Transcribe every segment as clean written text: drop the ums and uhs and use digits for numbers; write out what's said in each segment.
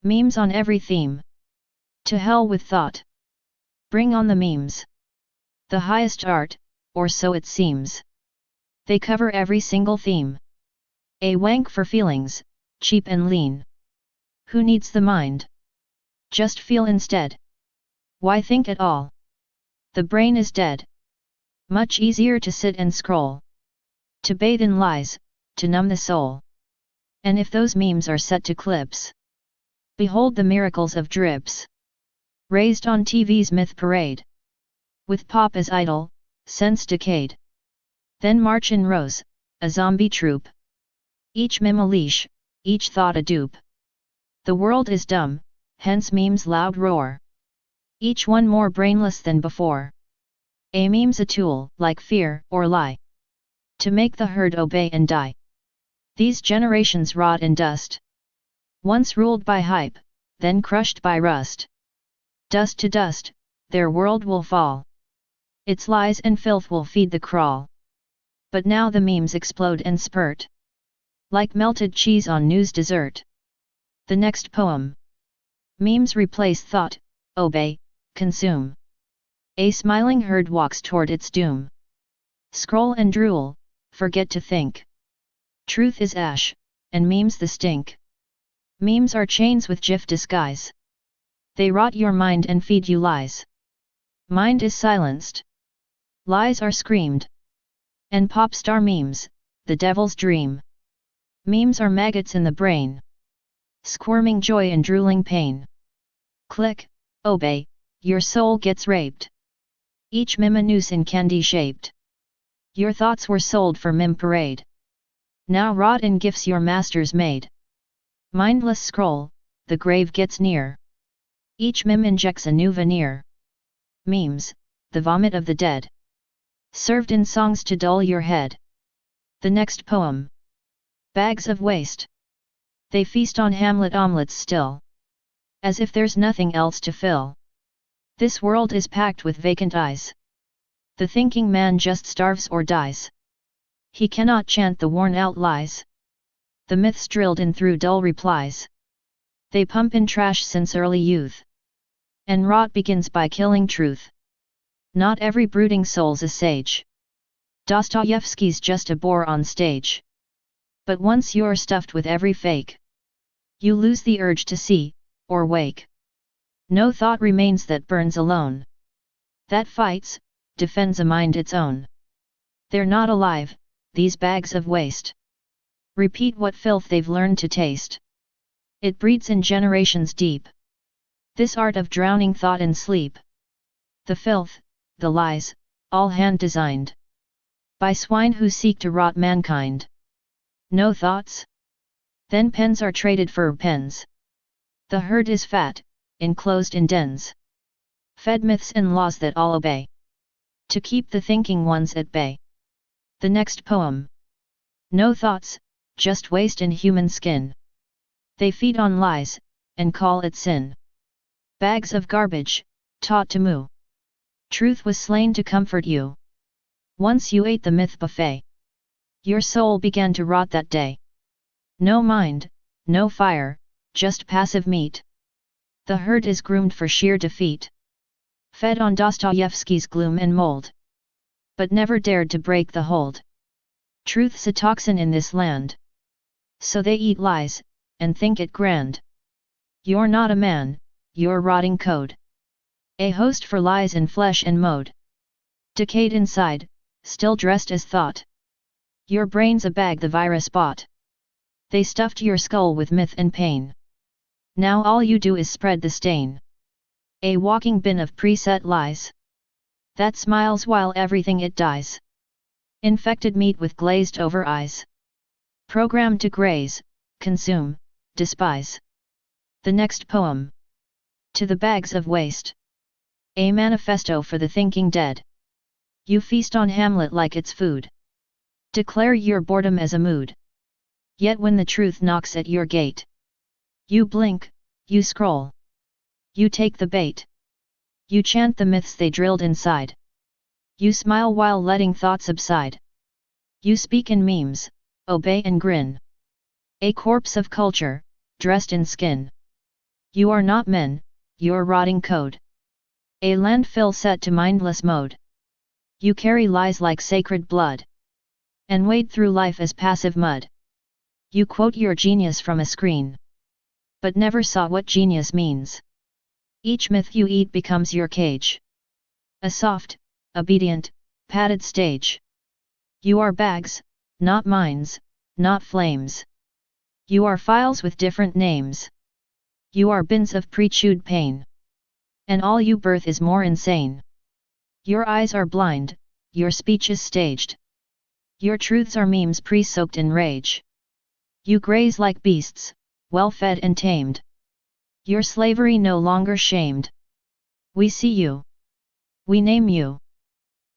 Memes on every theme. To hell with thought. Bring on the memes. The highest art, or so it seems. They cover every single theme. A wank for feelings, cheap and lean. Who needs the mind? Just feel instead. Why think at all? The brain is dead. Much easier to sit and scroll. To bathe in lies, to numb the soul. And if those memes are set to clips, behold the miracles of drips. Raised on TV's myth parade. With pop as idol, sense decayed. Then march in rows, a zombie troop. Each meme a leash, each thought a dupe. The world is dumb, hence memes' loud roar. Each one more brainless than before. A meme's a tool, like fear or lie, to make the herd obey and die. These generations rot in dust. Once ruled by hype, then crushed by rust. Dust to dust, their world will fall. Its lies and filth will feed the crawl. But now the memes explode and spurt. Like melted cheese on news dessert. The next poem. Memes replace thought, obey, consume. A smiling herd walks toward its doom. Scroll and drool, forget to think. Truth is ash, and memes the stink. Memes are chains with GIF disguise. They rot your mind and feed you lies. Mind is silenced. Lies are screamed. And pop star memes, the devil's dream. Memes are maggots in the brain. Squirming joy and drooling pain. Click, obey, your soul gets raped. Each meme a noose in candy shaped. Your thoughts were sold for meme parade. Now rot in gifts your masters made. Mindless scroll, the grave gets near. Each meme injects a new veneer. Memes, the vomit of the dead. Served in songs to dull your head. The next poem. Bags of waste. They feast on Hamlet omelets still. As if there's nothing else to fill. This world is packed with vacant eyes. The thinking man just starves or dies. He cannot chant the worn-out lies. The myths drilled in through dull replies. They pump in trash since early youth. And rot begins by killing truth. Not every brooding soul's a sage. Dostoevsky's just a bore on stage. But once you're stuffed with every fake, you lose the urge to see, or wake. No thought remains that burns alone. That fights, defends a mind its own. They're not alive, these bags of waste. Repeat what filth they've learned to taste. It breeds in generations deep. This art of drowning thought in sleep. The filth, the lies, all hand-designed. By swine who seek to rot mankind. No thoughts? Then pens are traded for pens. The herd is fat, enclosed in dens. Fed myths and laws that all obey. To keep the thinking ones at bay. The next poem. No thoughts, just waste in human skin. They feed on lies, and call it sin. Bags of garbage, taught to moo. Truth was slain to comfort you. Once you ate the myth buffet. Your soul began to rot that day. No mind, no fire, just passive meat. The herd is groomed for sheer defeat. Fed on Dostoevsky's gloom and mold. But never dared to break the hold. Truth's a toxin in this land. So they eat lies, and think it grand. You're not a man, you're rotting code. A host for lies in flesh and mode. Decayed inside, still dressed as thought. Your brain's a bag the virus bought. They stuffed your skull with myth and pain. Now all you do is spread the stain. A walking bin of preset lies. That smiles while everything it dies. Infected meat with glazed over eyes. Programmed to graze, consume, despise. The next poem. To the bags of waste. A manifesto for the thinking dead. You feast on Hamlet like it's food. Declare your boredom as a mood. Yet when the truth knocks at your gate, you blink, you scroll. You take the bait. You chant the myths they drilled inside. You smile while letting thought subside. You speak in memes, obey and grin. A corpse of culture, dressed in skin. You are not men, you're rotting code. A landfill set to mindless mode. You carry lies like sacred blood. And wade through life as passive mud. You quote your genius from a screen. But never saw what genius means. Each myth you eat becomes your cage. A soft, obedient, padded stage. You are bags, not minds, not flames. You are files with different names. You are bins of pre-chewed pain. And all you birth is more insane. Your eyes are blind, your speech is staged. Your truths are memes pre-soaked in rage. You graze like beasts, well fed and tamed. Your slavery no longer shamed. We see you. We name you.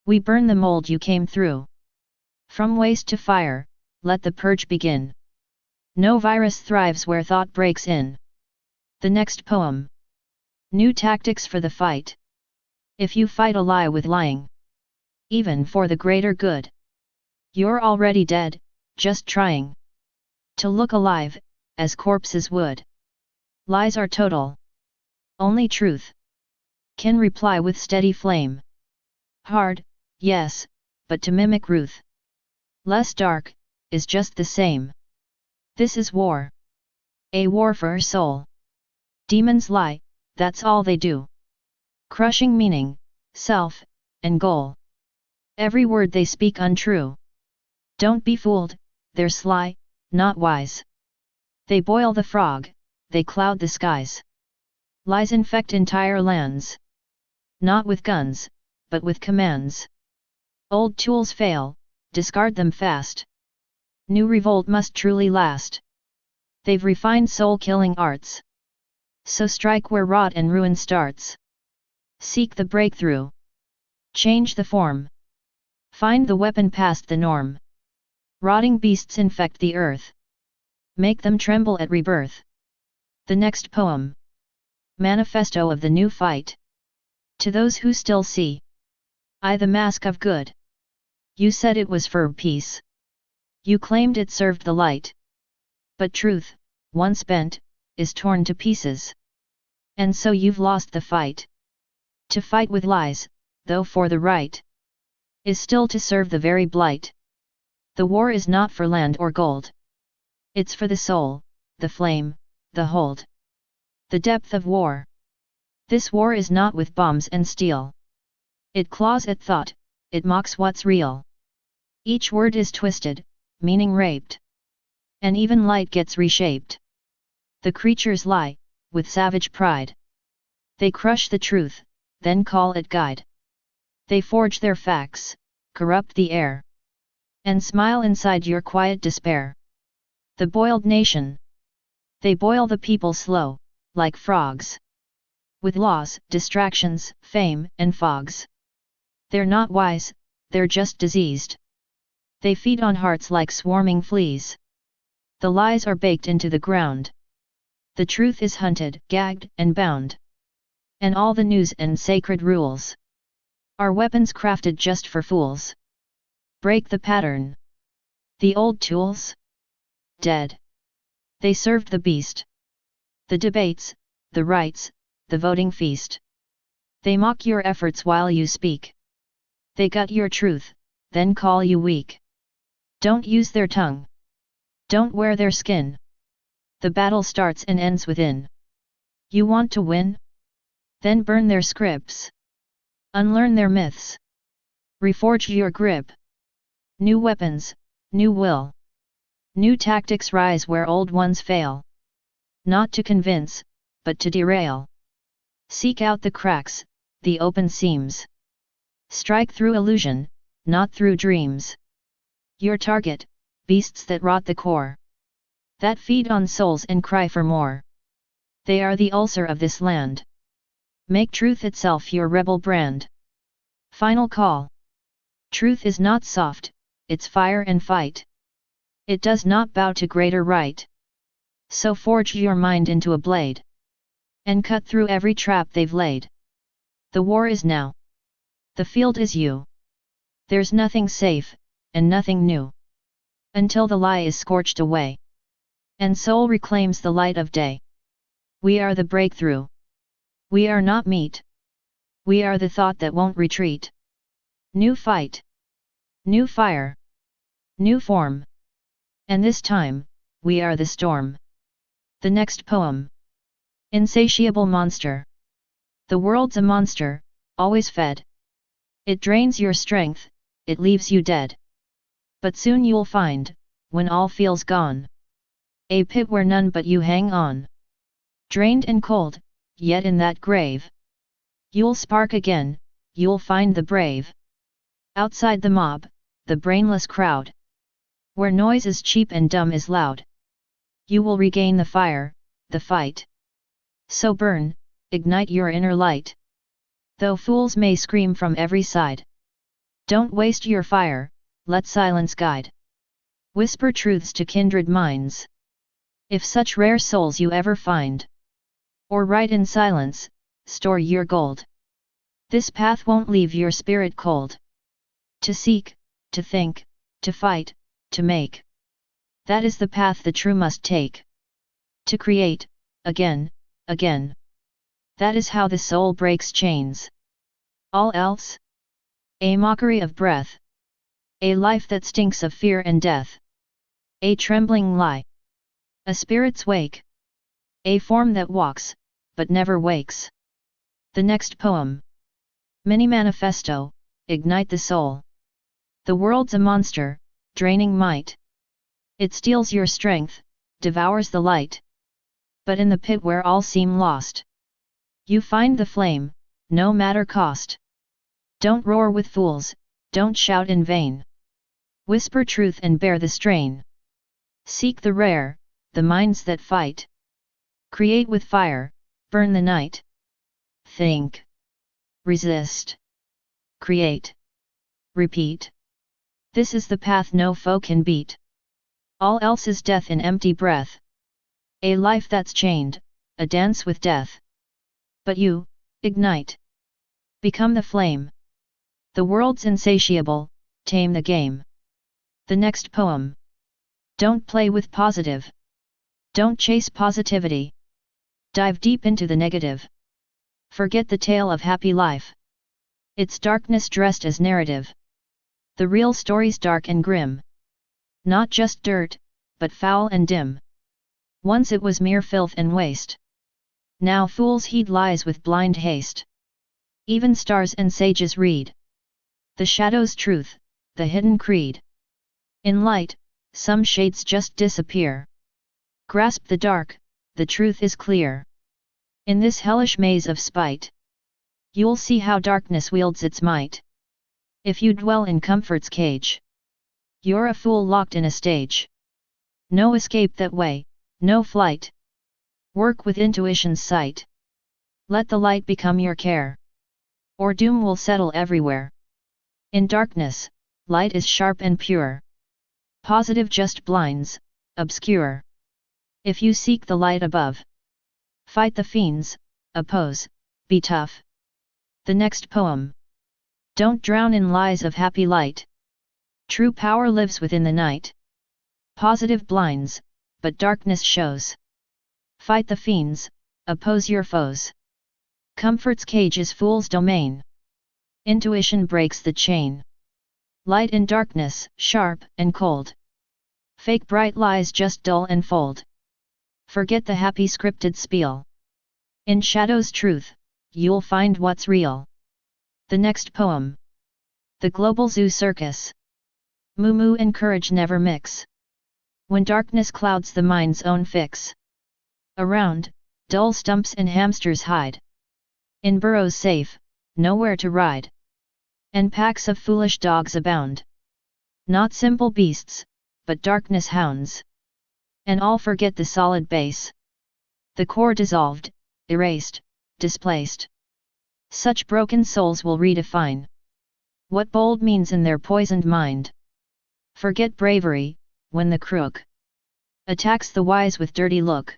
We burn the mold you came through. From waste to fire, let the purge begin. No virus thrives where thought breaks in. The next poem. New tactics for the fight. If you fight a lie with lying, even for the greater good, you're already dead, just trying to look alive, as corpses would. Lies are total. Only truth can reply with steady flame. Hard, yes, but to mimic Ruth. Less dark, is just the same. This is war. A war for her soul. Demons lie, that's all they do. Crushing meaning, self, and goal. Every word they speak untrue. Don't be fooled, they're sly, not wise. They boil the frog, they cloud the skies. Lies infect entire lands. Not with guns, but with commands. Old tools fail, discard them fast. New revolt must truly last. They've refined soul-killing arts. So strike where rot and ruin starts. Seek the breakthrough. Change the form. Find the weapon past the norm. Rotting beasts infect the earth. Make them tremble at rebirth. The next poem. Manifesto of the new fight. To those who still see I the mask of good. You said it was for peace. You claimed it served the light. But truth, once bent, is torn to pieces. And so you've lost the fight. To fight with lies, though for the right, is still to serve the very blight. The war is not for land or gold. It's for the soul, the flame, the hold. The depth of war. This war is not with bombs and steel. It claws at thought, it mocks what's real. Each word is twisted, meaning raped. And even light gets reshaped. The creatures lie, with savage pride. They crush the truth, then call it guide. They forge their facts, corrupt the air. And smile inside your quiet despair. The boiled nation. They boil the people slow, like frogs. With laws, distractions, fame, and fogs. They're not wise, they're just diseased. They feed on hearts like swarming fleas. The lies are baked into the ground. The truth is hunted, gagged, and bound. And all the news and sacred rules are weapons crafted just for fools. Break the pattern. The old tools? Dead. They served the beast. The debates, the rights, the voting feast. They mock your efforts while you speak. They gut your truth, then call you weak. Don't use their tongue. Don't wear their skin. The battle starts and ends within. You want to win? Then burn their scripts. Unlearn their myths. Reforge your grip. New weapons, new will. New tactics rise where old ones fail. Not to convince, but to derail. Seek out the cracks, the open seams. Strike through illusion, not through dreams. Your target, beasts that rot the core. That feed on souls and cry for more. They are the ulcer of this land. Make truth itself your rebel brand. Final call. Truth is not soft, it's fire and fight. It does not bow to greater right. So forge your mind into a blade. And cut through every trap they've laid. The war is now. The field is you. There's nothing safe, and nothing new. Until the lie is scorched away. And soul reclaims the light of day. We are the breakthrough. We are not meat. We are the thought that won't retreat. New fight. New fire. New form. And this time, we are the storm. The next poem. Insatiable monster. The world's a monster, always fed. It drains your strength, it leaves you dead. But soon you'll find, when all feels gone, a pit where none but you hang on. Drained and cold, yet in that grave, you'll spark again, you'll find the brave. Outside the mob, the brainless crowd, where noise is cheap and dumb is loud, you will regain the fire, the fight. So burn, ignite your inner light. Though fools may scream from every side, don't waste your fire, let silence guide. Whisper truths to kindred minds, if such rare souls you ever find. Or write in silence, store your gold. This path won't leave your spirit cold. To seek, to think, to fight, to make. That is the path the true must take. To create, again, again. That is how the soul breaks chains. All else? A mockery of breath. A life that stinks of fear and death. A trembling lie. A spirit's wake. A form that walks, but never wakes. The next poem. Mini Manifesto, ignite the soul. The world's a monster, draining might. It steals your strength, devours the light. But in the pit where all seem lost, you find the flame, no matter cost. Don't roar with fools, don't shout in vain. Whisper truth and bear the strain. Seek the rare, the minds that fight. Create with fire, burn the night. Think. Resist. Create. Repeat. This is the path no foe can beat. All else is death in empty breath. A life that's chained, a dance with death. But you, ignite. Become the flame. The world's insatiable, tame the game. The next poem. Don't play with positive. Don't chase positivity. Dive deep into the negative. Forget the tale of happy life. It's darkness dressed as narrative. The real story's dark and grim. Not just dirt, but foul and dim. Once it was mere filth and waste. Now fools heed lies with blind haste. Even stars and sages read the shadow's truth, the hidden creed. In light, some shades just disappear. Grasp the dark, the truth is clear. In this hellish maze of spite, you'll see how darkness wields its might. If you dwell in comfort's cage, you're a fool locked in a stage. No escape that way, no flight. Work with intuition's sight. Let the light become your care, or doom will settle everywhere. In darkness, light is sharp and pure. Positive just blinds, obscure. If you seek the light above, fight the fiends, oppose, be tough. The next poem. Don't drown in lies of happy light. True power lives within the night. Positive blinds, but darkness shows. Fight the fiends, oppose your foes. Comfort's cage is fool's domain. Intuition breaks the chain. Light in darkness, sharp and cold. Fake bright lies just dull and fold. Forget the happy scripted spiel. In shadow's truth, you'll find what's real. The next poem. The Global Zoo Circus. Moo and courage never mix. When darkness clouds the mind's own fix. Around, dull stumps and hamsters hide. In burrows safe, nowhere to ride. And packs of foolish dogs abound. Not simple beasts, but darkness hounds. And all forget the solid base. The core dissolved, erased, displaced. Such broken souls will redefine what bold means in their poisoned mind. Forget bravery, when the crook attacks the wise with dirty look.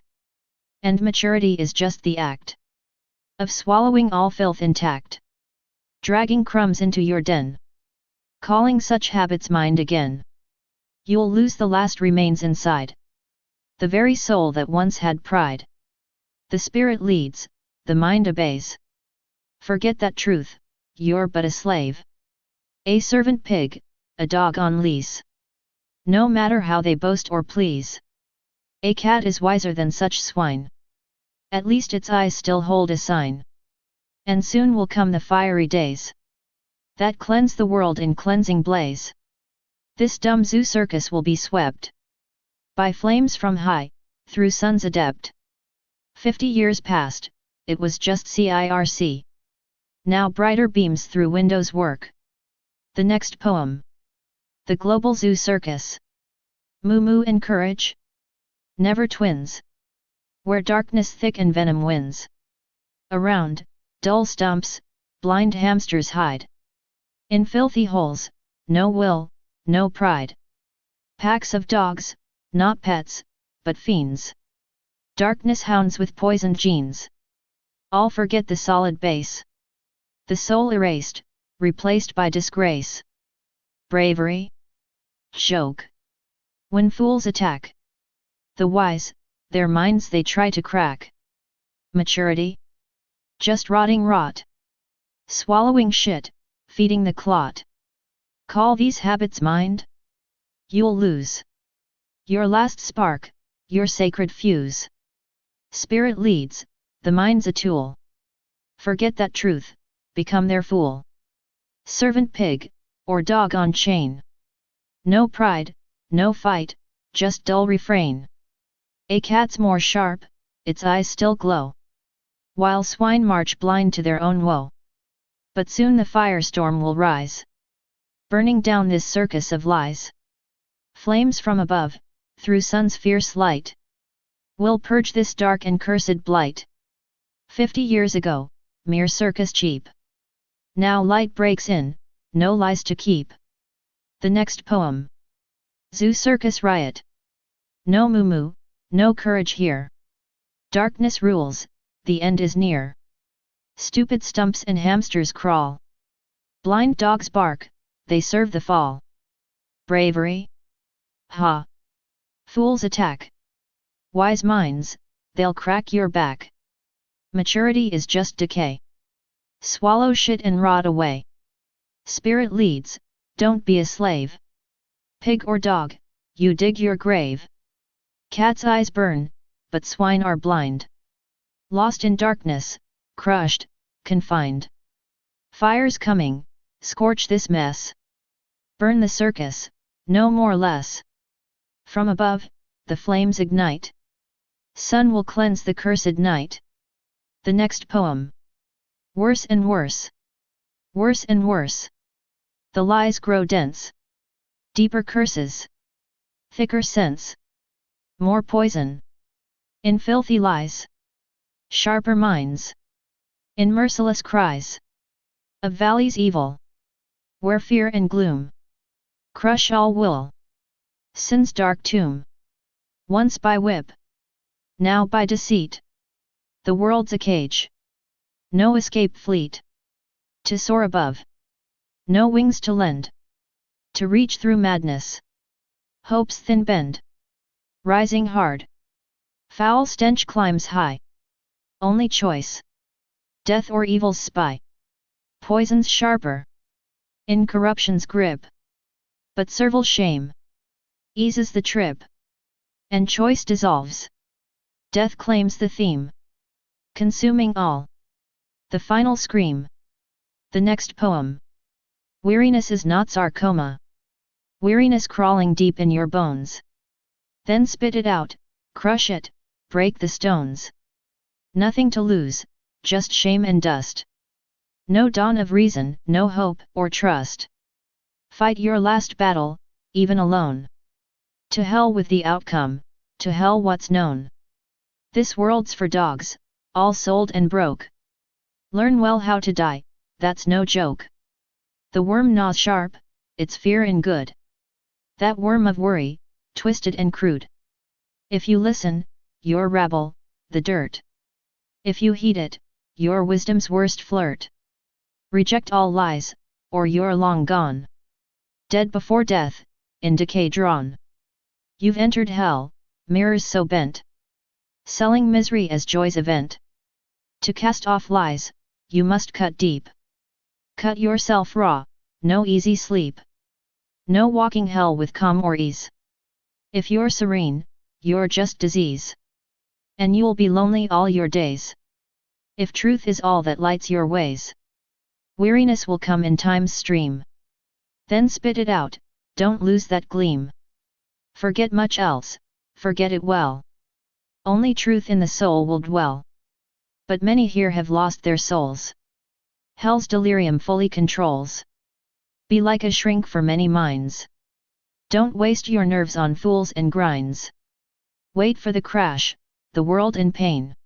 And maturity is just the act of swallowing all filth intact. Dragging crumbs into your den. Calling such habits mind again. You'll lose the last remains inside. The very soul that once had pride. The spirit leads, the mind obeys. Forget that truth, you're but a slave. A servant pig, a dog on leash. No matter how they boast or please. A cat is wiser than such swine. At least its eyes still hold a sign. And soon will come the fiery days that cleanse the world in cleansing blaze. This dumb zoo circus will be swept by flames from high, through suns adept. 50 years past, it was just CIRC. Now brighter beams through windows work. The next poem. The Global Zoo Circus. Moo moo and courage? Never twins. Where darkness thick and venom wins. Around, dull stumps, blind hamsters hide. In filthy holes, no will, no pride. Packs of dogs, not pets, but fiends. Darkness hounds with poisoned genes. All forget the solid base. The soul erased, replaced by disgrace. Bravery? Joke. When fools attack the wise, their minds they try to crack. Maturity? Just rotting rot. Swallowing shit, feeding the clot. Call these habits mind? You'll lose your last spark, your sacred fuse. Spirit leads, the mind's a tool. Forget that truth, become their fool. Servant pig, or dog on chain. No pride, no fight, just dull refrain. A cat's more sharp, its eyes still glow. While swine march blind to their own woe. But soon the firestorm will rise, burning down this circus of lies. Flames from above, through sun's fierce light, will purge this dark and cursed blight. 50 years ago, mere circus cheap. Now light breaks in, no lies to keep. The next poem. Zoo Circus Riot. No moo moo, no courage here. Darkness rules, the end is near. Stupid stumps and hamsters crawl. Blind dogs bark, they serve the fall. Bravery? Ha! Fools attack. Wise minds, they'll crack your back. Maturity is just decay. Swallow shit and rot away. Spirit leads, don't be a slave. Pig or dog, you dig your grave. Cat's eyes burn, but swine are blind. Lost in darkness, crushed, confined. Fire's coming, scorch this mess. Burn the circus, no more less. From above, the flames ignite. Sun will cleanse the cursed night. The next poem. Worse and worse. Worse and worse. The lies grow dense. Deeper curses. Thicker sense. More poison. In filthy lies. Sharper minds. In merciless cries. Of valleys evil. Where fear and gloom crush all will. Sin's dark tomb. Once by whip. Now by deceit. The world's a cage. No escape fleet. To soar above. No wings to lend. To reach through madness. Hope's thin bend. Rising hard. Foul stench climbs high. Only choice. Death or evil's spy. Poison's sharper. In corruption's grip. But servile shame eases the trip. And choice dissolves. Death claims the theme. Consuming all. The final scream. The next poem. Weariness is not sarcoma. Weariness crawling deep in your bones. Then spit it out, crush it, break the stones. Nothing to lose, just shame and dust. No dawn of reason, no hope or trust. Fight your last battle, even alone. To hell with the outcome, to hell what's known. This world's for dogs, all sold and broke. Learn well how to die, that's no joke. The worm gnaws sharp, it's fear in good. That worm of worry, twisted and crude. If you listen, you're rabble, the dirt. If you heed it, you're wisdom's worst flirt. Reject all lies, or you're long gone. Dead before death, in decay drawn. You've entered hell, mirrors so bent. selling misery as joy's event. To cast off lies, you must cut deep. Cut yourself raw, no easy sleep. No walking hell with calm or ease. If you're serene, you're just disease. And you'll be lonely all your days. If truth is all that lights your ways, weariness will come in time's stream. Then spit it out, don't lose that gleam. Forget much else, forget it well. Only truth in the soul will dwell. But many here have lost their souls. Hell's delirium fully controls. Be like a shrink for many minds. Don't waste your nerves on fools and grinds. Wait for the crash, the world in pain.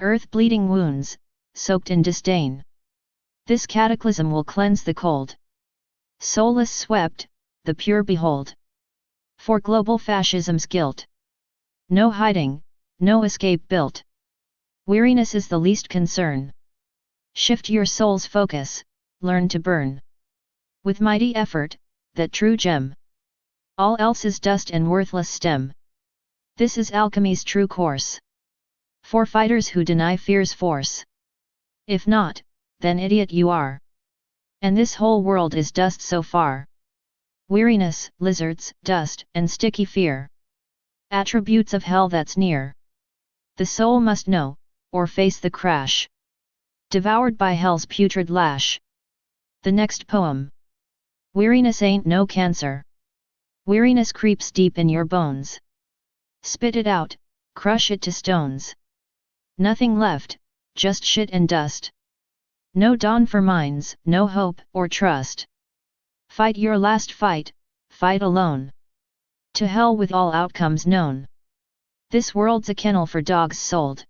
Earth bleeding wounds, soaked in disdain. This cataclysm will cleanse the cold. Soulless swept, the pure behold. For global fascism's guilt. No hiding, no escape built. Weariness is the least concern. Shift your soul's focus, learn to burn. With mighty effort, that true gem. All else is dust and worthless stem. This is alchemy's true course. For fighters who deny fear's force. If not, then idiot you are. And this whole world is dust so far. Weariness, lizards, dust, and sticky fear. Attributes of hell that's near. The soul must know, or face the crash. Devoured by hell's putrid lash. The next poem. Weariness ain't no cancer. Weariness creeps deep in your bones. Spit it out, crush it to stones. Nothing left, just shit and dust. No dawn for minds, no hope or trust. Fight your last fight, fight alone. To hell with all outcomes known. This world's a kennel for dogs sold.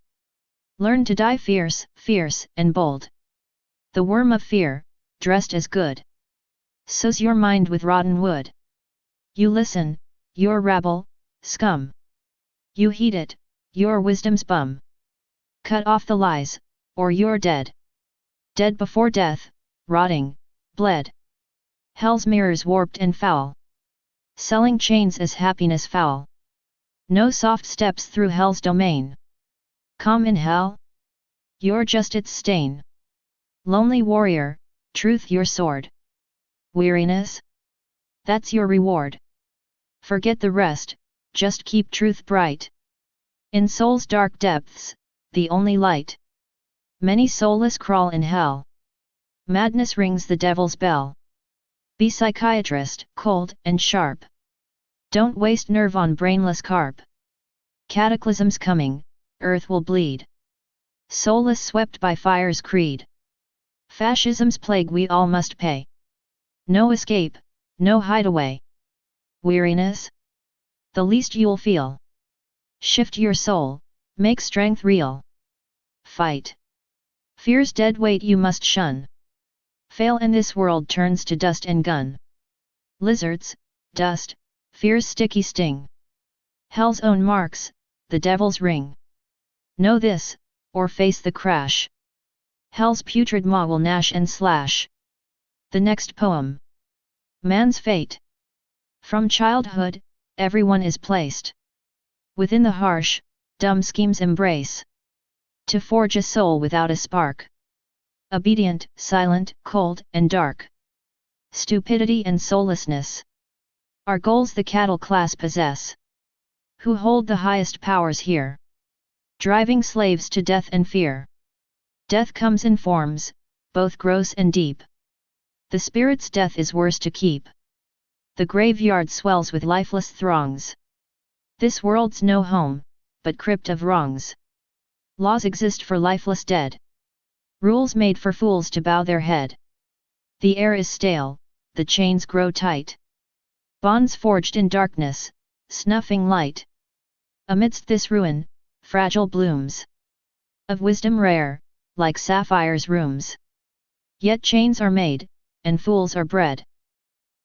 Learn to die fierce, fierce and bold. The worm of fear, dressed as good, sows your mind with rotten wood. You listen, you're rabble, scum. You heed it, you're wisdom's bum. Cut off the lies, or you're dead. Dead before death, rotting, bled. Hell's mirrors warped and foul. Selling chains as happiness foul. No soft steps through hell's domain. Calm in hell? You're just its stain. Lonely warrior, truth your sword. Weariness? That's your reward. Forget the rest, just keep truth bright. In soul's dark depths, the only light. Many soulless crawl in hell. Madness rings the devil's bell. Be psychiatrist, cold and sharp. Don't waste nerve on brainless carp. Cataclysm's coming, earth will bleed. Soulless swept by fire's creed. Fascism's plague we all must pay. No escape, no hideaway. Weariness? The least you'll feel. Shift your soul, make strength real. Fight. Fear's dead weight you must shun. Fail and this world turns to dust and gun. Lizards, dust, fear's sticky sting. Hell's own marks, the devil's ring. Know this, or face the crash. Hell's putrid maw will gnash and slash. The next poem. Man's fate. From childhood, everyone is placed within the harsh, dumb scheme's embrace. To forge a soul without a spark. Obedient, silent, cold, and dark. Stupidity and soullessness are goals the cattle class possess. Who hold the highest powers here. Driving slaves to death and fear. Death comes in forms, both gross and deep. The spirit's death is worse to keep. The graveyard swells with lifeless throngs. This world's no home, but crypt of wrongs. Laws exist for lifeless dead. Rules made for fools to bow their head. The air is stale, the chains grow tight. Bonds forged in darkness, snuffing light. Amidst this ruin, fragile blooms of wisdom rare, like sapphires rooms. Yet chains are made, and fools are bred.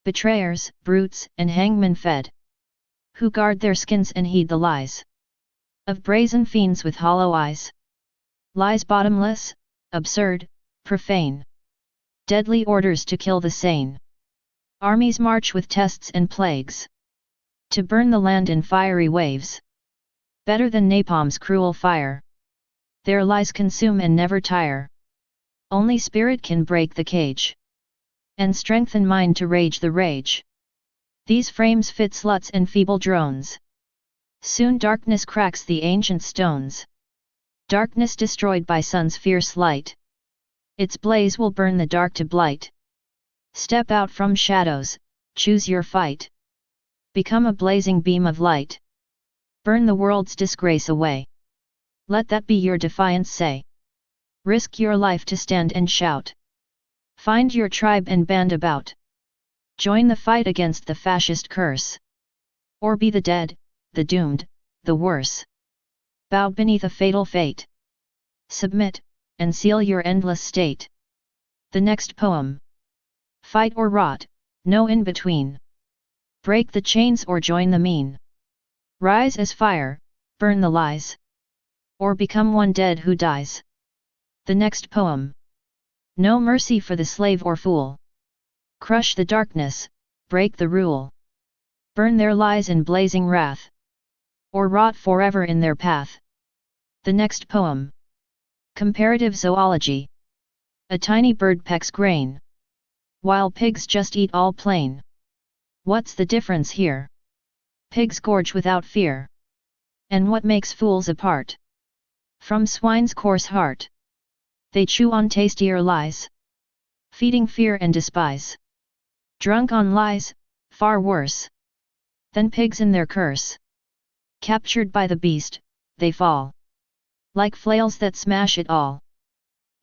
Betrayers, brutes, and hangmen fed. Who guard their skins and heed the lies of brazen fiends with hollow eyes. Lies bottomless, absurd, profane. Deadly orders to kill the sane. Armies march with tests and plagues. To burn the land in fiery waves. Better than napalm's cruel fire. Their lies consume and never tire. Only spirit can break the cage. And strengthen mind to rage the rage. These frames fit sluts and feeble drones. Soon darkness cracks the ancient stones. Darkness destroyed by sun's fierce light. Its blaze will burn the dark to blight. Step out from shadows, choose your fight. Become a blazing beam of light. Burn the world's disgrace away. Let that be your defiance say. Risk your life to stand and shout. Find your tribe and band about. Join the fight against the fascist curse. Or be the dead, the doomed, the worse. Bow beneath a fatal fate. Submit, and seal your endless state. The next poem. Fight or rot, no in between. Break the chains or join the mean. Rise as fire, burn the lies. Or become one dead who dies. The next poem. No mercy for the slave or fool. Crush the darkness, break the rule. Burn their lies in blazing wrath. Or rot forever in their path. The next poem. Comparative zoology. A tiny bird pecks grain. While pigs just eat all plain. What's the difference here? Pigs gorge without fear. And what makes fools apart? From swine's coarse heart. They chew on tastier lies. Feeding fear and despise. Drunk on lies, far worse than pigs in their curse. Captured by the beast, they fall. Like flails that smash it all.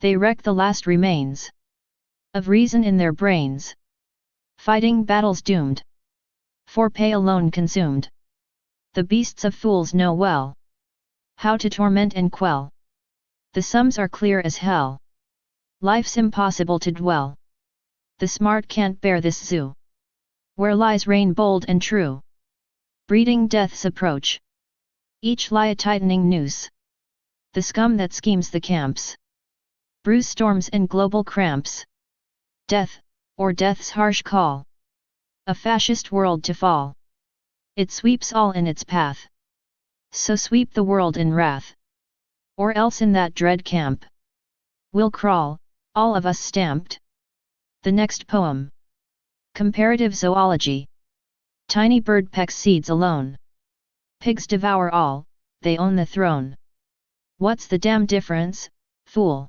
They wreck the last remains of reason in their brains. Fighting battles doomed. For pay alone consumed. The beasts of fools know well how to torment and quell. The sums are clear as hell. Life's impossible to dwell. The smart can't bear this zoo. Where lies reign bold and true. Breeding death's approach. Each lie a tightening noose. The scum that schemes the camps. Bruise storms and global cramps. Death, or death's harsh call. A fascist world to fall. It sweeps all in its path. So sweep the world in wrath. Or else in that dread camp. We'll crawl, all of us stamped. The next poem. Comparative zoology. Tiny bird pecks seeds alone. Pigs devour all, they own the throne. What's the damn difference, fool?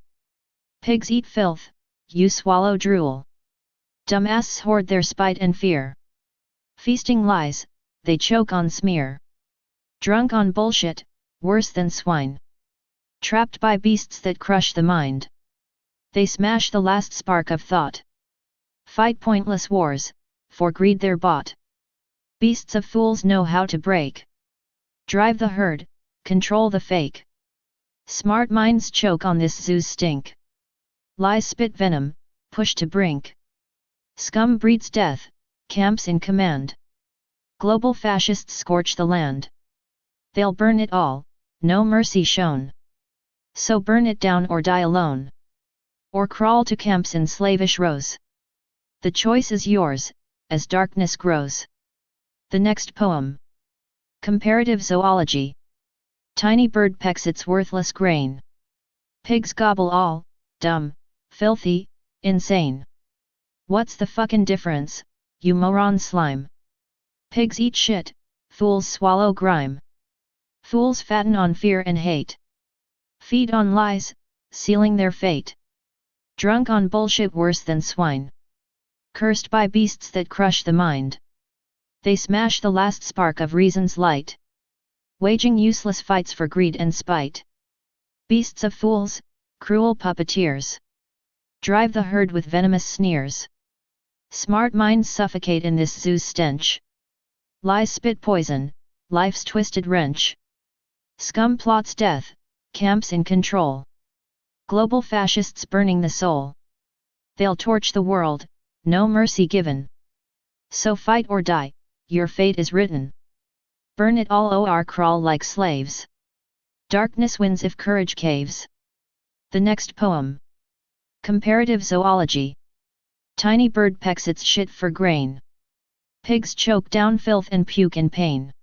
Pigs eat filth, you swallow drool. Dumbasses hoard their spite and fear. Feasting lies, they choke on smear. Drunk on bullshit, worse than swine. Trapped by beasts that crush the mind. They smash the last spark of thought. Fight pointless wars, for greed they're bought. Beasts of fools know how to break. Drive the herd, control the fake. Smart minds choke on this zoo's stink. Lies spit venom, push to brink. Scum breeds death, camps in command. Global fascists scorch the land. They'll burn it all, no mercy shown. So burn it down or die alone. Or crawl to camps in slavish rows. The choice is yours, as darkness grows. The next poem. Comparative zoology. Tiny bird pecks its worthless grain. Pigs gobble all, dumb, filthy, insane. What's the fucking difference, you moron slime? Pigs eat shit, fools swallow grime. Fools fatten on fear and hate. Feed on lies, sealing their fate. Drunk on bullshit worse than swine. Cursed by beasts that crush the mind. They smash the last spark of reason's light. Waging useless fights for greed and spite. Beasts of fools, cruel puppeteers. Drive the herd with venomous sneers. Smart minds suffocate in this zoo's stench. Lies spit poison, life's twisted wrench. Scum plots death, camps in control. Global fascists burning the soul. They'll torch the world, no mercy given. So fight or die, your fate is written. Burn it all or crawl like slaves. Darkness wins if courage caves. The next poem. Comparative zoology. Tiny bird pecks its shit for grain. Pigs choke down filth and puke in pain.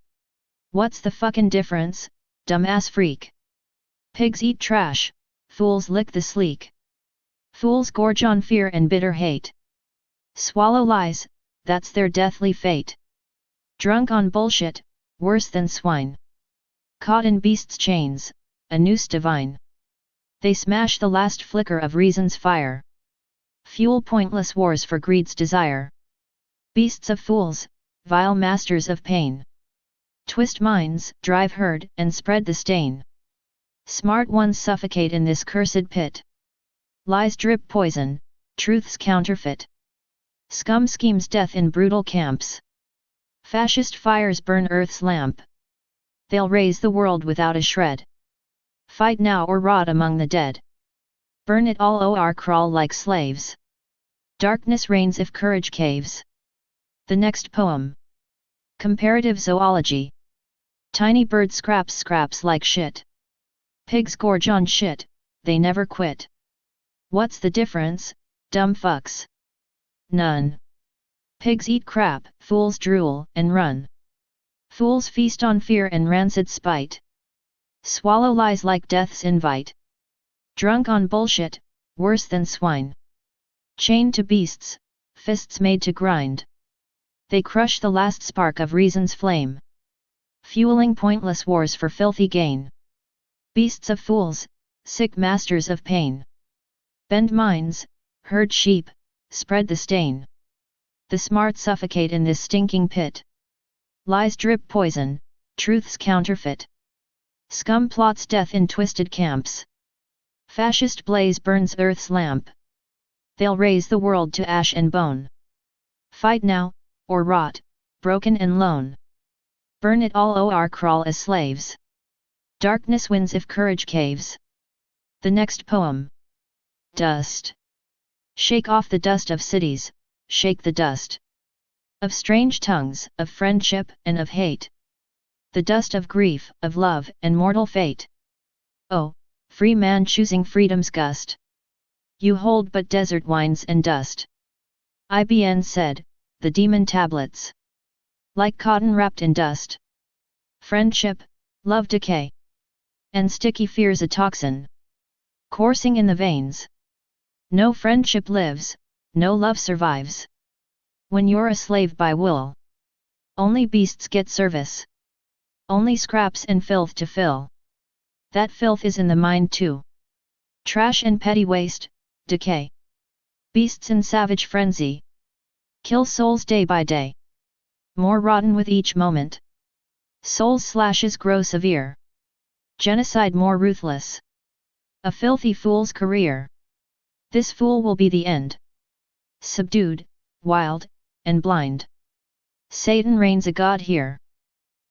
What's the fucking difference, dumbass freak. Pigs eat trash, fools lick the sleek. Fools gorge on fear and bitter hate. Swallow lies, that's their deathly fate. Drunk on bullshit, worse than swine. Caught in beasts' chains, a noose divine. They smash the last flicker of reason's fire. Fuel pointless wars for greed's desire. Beasts of fools, vile masters of pain. Twist minds, drive herd, and spread the stain. Smart ones suffocate in this cursed pit. Lies drip poison, truth's counterfeit. Scum schemes death in brutal camps. Fascist fires burn earth's lamp. They'll raise the world without a shred. Fight now or rot among the dead. Burn it all or crawl like slaves. Darkness reigns if courage caves. The next poem. Comparative zoology. Tiny bird scraps like shit. Pigs gorge on shit, they never quit. What's the difference, dumb fucks? None. Pigs eat crap, fools drool and run. Fools feast on fear and rancid spite. Swallow lies like death's invite. Drunk on bullshit, worse than swine. Chained to beasts, fists made to grind. They crush the last spark of reason's flame. Fueling pointless wars for filthy gain. Beasts of fools, sick masters of pain. Bend minds, herd sheep, spread the stain. The smart suffocate in this stinking pit. Lies drip poison, truth's counterfeit. Scum plots death in twisted camps. Fascist blaze burns earth's lamp. They'll raise the world to ash and bone. Fight now, or rot, broken and lone. Burn it all or crawl as slaves. Darkness wins if courage caves. The next poem. Dust. Shake off the dust of cities, shake the dust. Of strange tongues, of friendship and of hate. The dust of grief, of love and mortal fate. Oh, free man choosing freedom's gust. You hold but desert wines and dust. IBN said, the demon tablets. Like cotton wrapped in dust. Friendship, love decay. And sticky fear's a toxin. Coursing in the veins. No friendship lives, no love survives. When you're a slave by will. Only beasts get service. Only scraps and filth to fill. That filth is in the mind too. Trash and petty waste, decay. Beasts in savage frenzy. Kill souls day by day. More rotten with each moment. Souls slashes grow severe. Genocide more ruthless. A filthy fool's career. This fool will be the end. Subdued, wild, and blind. Satan reigns a god here.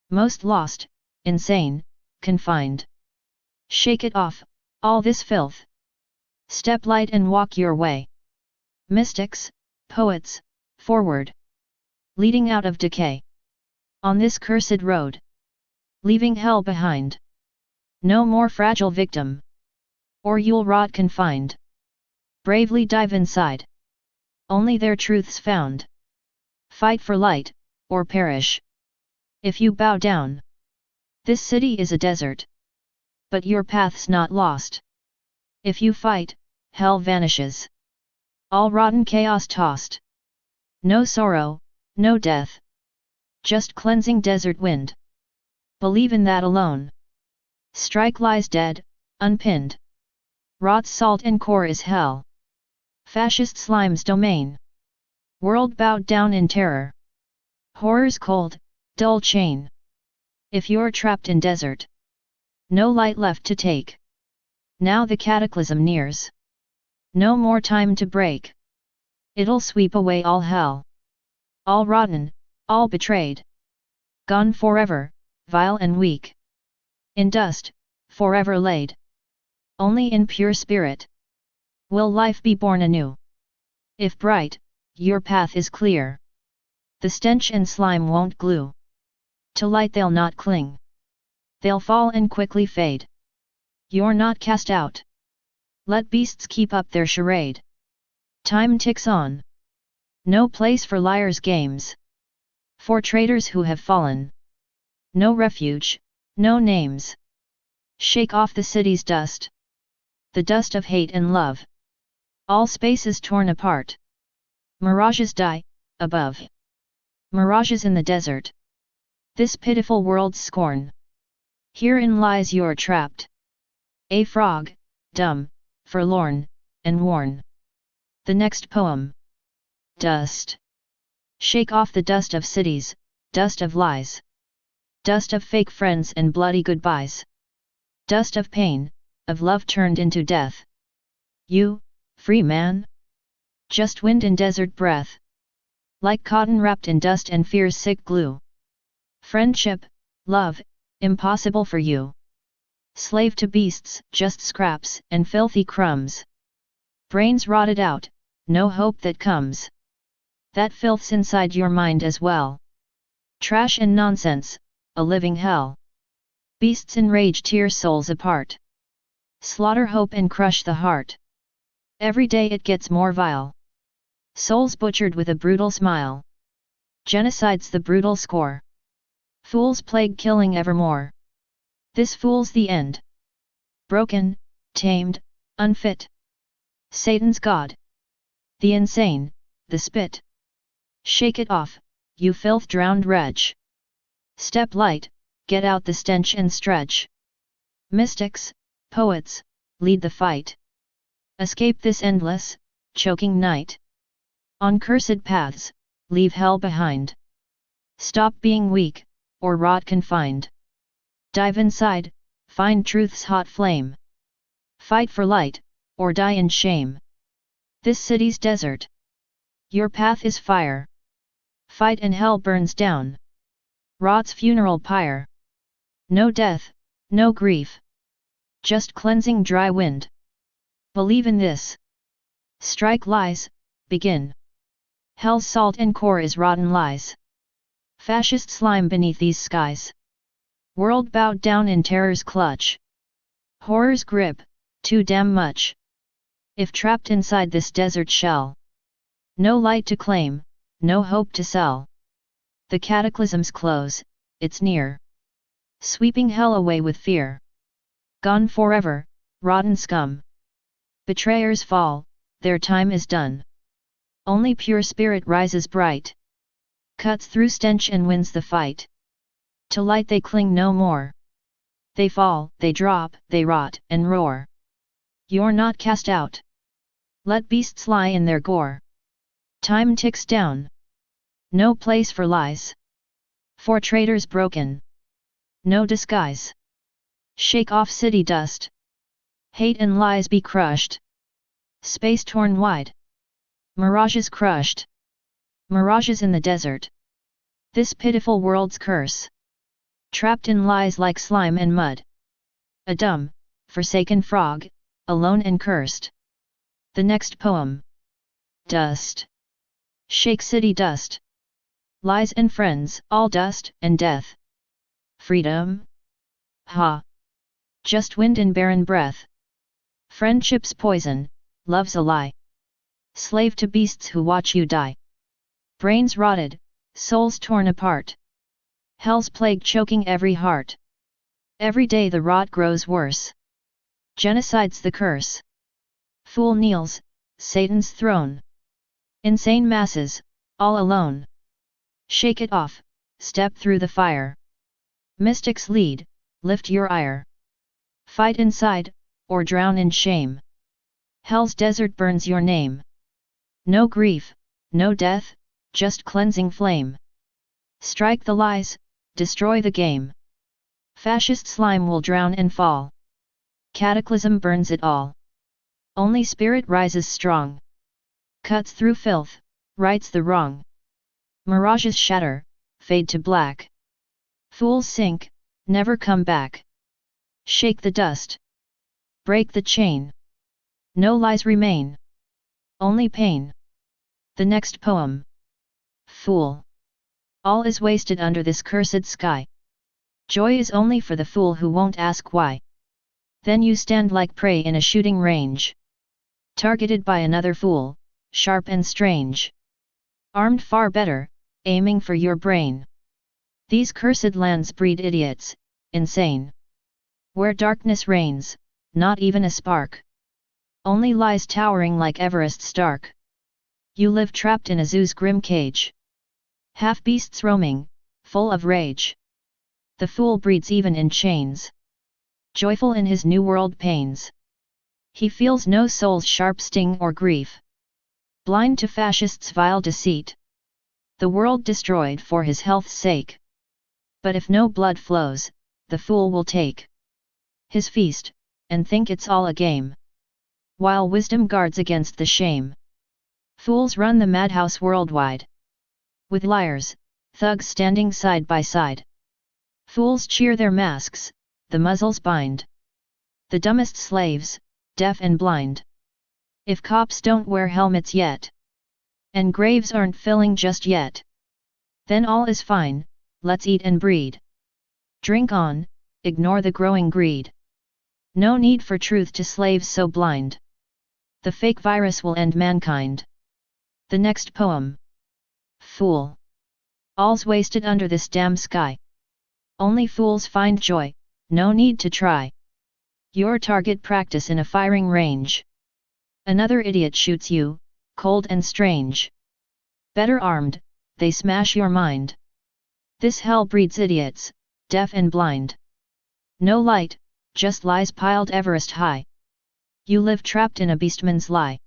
Most lost, insane, confined. Shake it off, all this filth. Step light and walk your way. Mystics, poets, forward. Leading out of decay. On this cursed road. Leaving hell behind. No more fragile victim. Or you'll rot confined. Bravely dive inside. Only their truth's found. Fight for light, or perish. If you bow down. This city is a desert. But your path's not lost. If you fight, hell vanishes. All rotten chaos tossed. No sorrow, no death. Just cleansing desert wind. Believe in that alone. Strike lies dead, unpinned. Rots salt and core is hell. Fascist slime's domain. World bowed down in terror. Horror's cold, dull chain. If you're trapped in desert. No light left to take. Now the cataclysm nears. No more time to break. It'll sweep away all hell. All rotten, all betrayed. Gone forever, vile and weak. In dust, forever laid. Only in pure spirit will life be born anew. If bright, your path is clear. The stench and slime won't glue. To light they'll not cling. They'll fall and quickly fade. You're not cast out. Let beasts keep up their charade. Time ticks on. No place for liars' games. For traitors who have fallen. No refuge, no names. Shake off the city's dust. The dust of hate and love. All spaces torn apart. Mirages die, above. Mirages in the desert. This pitiful world's scorn. Herein lies you're trapped. A frog, dumb, forlorn, and worn. The next poem. Dust. Shake off the dust of cities, dust of lies. Dust of fake friends and bloody goodbyes. Dust of pain, of love turned into death. You, free man? Just wind and desert breath. Like cotton wrapped in dust and fear's sick glue. Friendship, love, impossible for you. Slave to beasts, just scraps and filthy crumbs. Brains rotted out, no hope that comes. That filth's inside your mind as well. Trash and nonsense, a living hell. Beasts enrage tear souls apart. Slaughter hope and crush the heart. Every day it gets more vile. Souls butchered with a brutal smile. Genocide's the brutal score. Fools plague killing evermore. This fool's the end. Broken, tamed, unfit. Satan's God. The insane, the spit. Shake it off, you filth-drowned wretch. Step light, get out the stench and stretch. Mystics, poets, lead the fight. Escape this endless, choking night. On cursed paths, leave hell behind. Stop being weak, or rot confined. Dive inside, find truth's hot flame. Fight for light, or die in shame. This city's desert. Your path is fire. Fight and hell burns down. Rot's funeral pyre. No death, no grief. Just cleansing dry wind. Believe in this. Strike lies, begin. Hell's salt and core is rotten lies. Fascist slime beneath these skies. World bowed down in terror's clutch. Horror's grip, too damn much. If trapped inside this desert shell. No light to claim, no hope to sell. The cataclysm's close, it's near. Sweeping hell away with fear. Gone forever, rotten scum. Betrayers fall, their time is done. Only pure spirit rises bright. Cuts through stench and wins the fight. To light they cling no more. They fall, they drop, they rot, and roar. You're not cast out. Let beasts lie in their gore. Time ticks down. No place for lies. For traitors broken. No disguise. Shake off city dust. Hate and lies be crushed. Space torn wide. Mirages crushed. Mirages in the desert. This pitiful world's curse. Trapped in lies like slime and mud. A dumb, forsaken frog, alone and cursed. The next poem. Dust. Shake city dust. Lies and friends, all dust and death. Freedom? Ha! Just wind and barren breath. Friendship's poison, love's a lie. Slave to beasts who watch you die. Brains rotted, souls torn apart. Hell's plague choking every heart. Every day the rot grows worse. Genocide's the curse. Fool kneels, Satan's throne. Insane masses, all alone. Shake it off, step through the fire. Mystics lead, lift your ire. Fight inside, or drown in shame. Hell's desert burns your name. No grief, no death, just cleansing flame. Strike the lies, destroy the game. Fascist slime will drown and fall. Cataclysm burns it all. Only spirit rises strong. Cuts through filth, rights the wrong. Mirages shatter, fade to black. Fools sink, never come back. Shake the dust. Break the chain. No lies remain. Only pain. The next poem. Fool. All is wasted under this cursed sky. Joy is only for the fool who won't ask why. Then you stand like prey in a shooting range. Targeted by another fool, sharp and strange. Armed far better, aiming for your brain. These cursed lands breed idiots, insane. Where darkness reigns, not even a spark. Only lies towering like Everest stark. You live trapped in a zoo's grim cage. Half beasts roaming, full of rage. The fool breeds even in chains. Joyful in his new world pains. He feels no soul's sharp sting or grief. Blind to fascists' vile deceit. The world destroyed for his health's sake. But if no blood flows, the fool will take his feast, and think it's all a game. While wisdom guards against the shame. Fools run the madhouse worldwide. With liars, thugs standing side by side. Fools cheer their masks, the muzzles bind. The dumbest slaves, deaf and blind. If cops don't wear helmets yet, and graves aren't filling just yet, then all is fine, let's eat and breed. Drink on, ignore the growing greed. No need for truth to slaves so blind. The fake virus will end mankind. The next poem. Fool. All's wasted under this damn sky. Only fools find joy, no need to try. Your target practice in a firing range. Another idiot shoots you, cold and strange. Better armed, they smash your mind. This hell breeds idiots, deaf and blind. No light, just lies piled Everest high. You live trapped in a beastman's lie.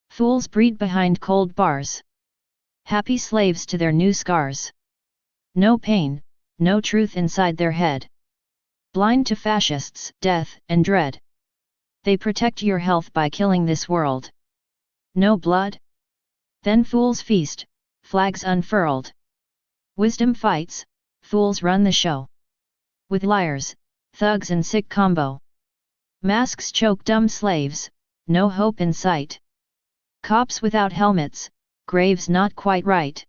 Fools breed behind cold bars. Happy slaves to their new scars. No pain, no truth inside their head. Blind to fascists, death and dread. They protect your health by killing this world. No blood? Then fools feast, flags unfurled. Wisdom fights, fools run the show. With liars, thugs and sick combo. Masks choke dumb slaves, no hope in sight. Cops without helmets, graves not quite right.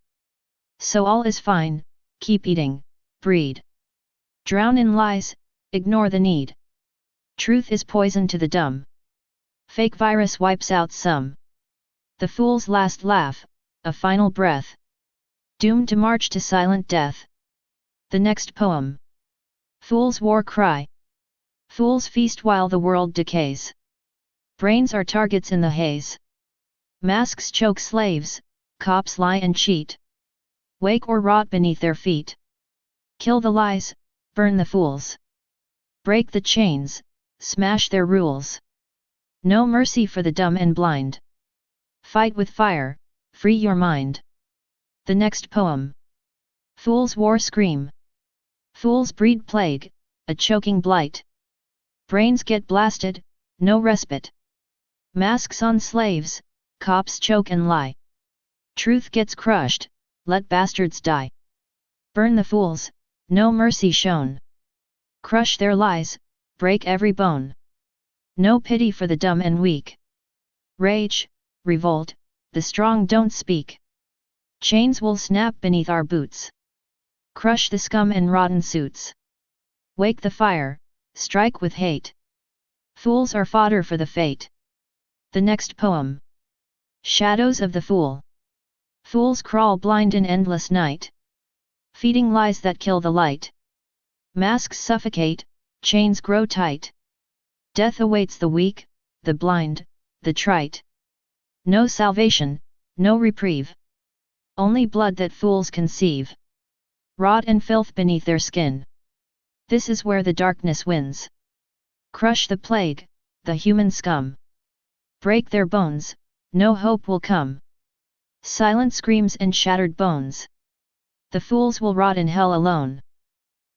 So all is fine, keep eating, breed. Drown in lies, ignore the need. Truth is poison to the dumb. Fake virus wipes out some. The fool's last laugh, a final breath. Doomed to march to silent death. The next poem. Fool's war cry. Fools feast while the world decays. Brains are targets in the haze. Masks choke slaves, cops lie and cheat. Wake or rot beneath their feet. Kill the lies, burn the fools. Break the chains, smash their rules. No mercy for the dumb and blind. Fight with fire, free your mind. The next poem. Fool's war scream. Fools breed plague, a choking blight. Brains get blasted, no respite. Masks on slaves, cops choke and lie. Truth gets crushed, let bastards die. Burn the fools, no mercy shown. Crush their lies, break every bone. No pity for the dumb and weak. Rage, revolt, the strong don't speak. Chains will snap beneath our boots. Crush the scum and rotten suits. Wake the fire, strike with hate. Fools are fodder for the fate. The next poem. Shadows of the Fool. Fools crawl blind in endless night. Feeding lies that kill the light. Masks suffocate, chains grow tight. Death awaits the weak, the blind, the trite. No salvation, no reprieve. Only blood that fools conceive. Rot and filth beneath their skin. This is where the darkness wins. Crush the plague, the human scum. Break their bones, no hope will come. Silent screams and shattered bones. The fools will rot in hell alone.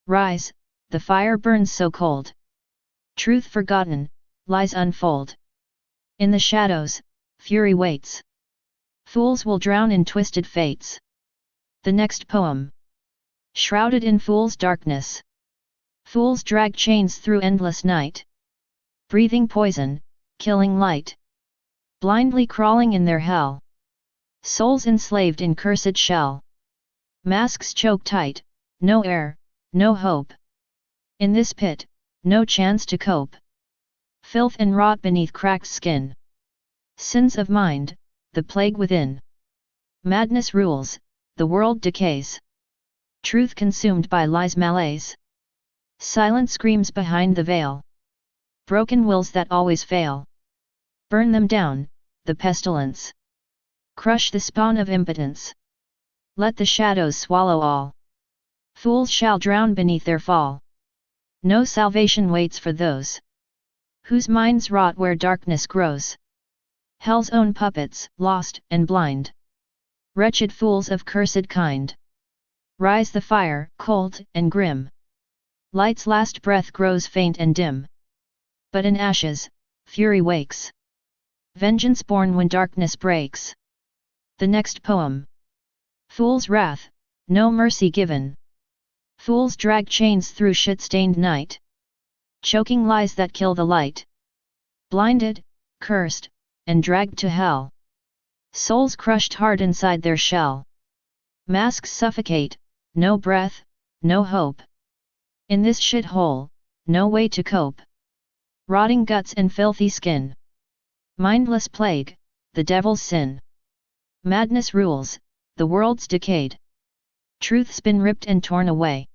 Rise, the fire burns so cold. Truth forgotten, lies unfold. In the shadows, fury waits. Fools will drown in twisted fates. The next poem. Shrouded in fool's darkness. Fools drag chains through endless night. Breathing poison, killing light. Blindly crawling in their hell. Souls enslaved in cursed shell. Masks choke tight, no air, no hope. In this pit, no chance to cope. Filth and rot beneath cracked skin. Sins of mind, the plague within. Madness rules, the world decays. Truth consumed by lies malaise. Silent screams behind the veil. Broken wills that always fail. Burn them down, the pestilence. Crush the spawn of impotence. Let the shadows swallow all. Fools shall drown beneath their fall. No salvation waits for those whose minds rot where darkness grows. Hell's own puppets, lost and blind. Wretched fools of cursed kind. Rise the fire, cold and grim. Light's last breath grows faint and dim. But in ashes, fury wakes. Vengeance born when darkness breaks. The next poem. Fool's wrath, no mercy given. Fools drag chains through shit-stained night. Choking lies that kill the light. Blinded, cursed, and dragged to hell. Souls crushed hard inside their shell. Masks suffocate, no breath, no hope. In this shithole, no way to cope. Rotting guts and filthy skin. Mindless plague, the devil's sin. Madness rules, the world's decayed. Truth's been ripped and torn away.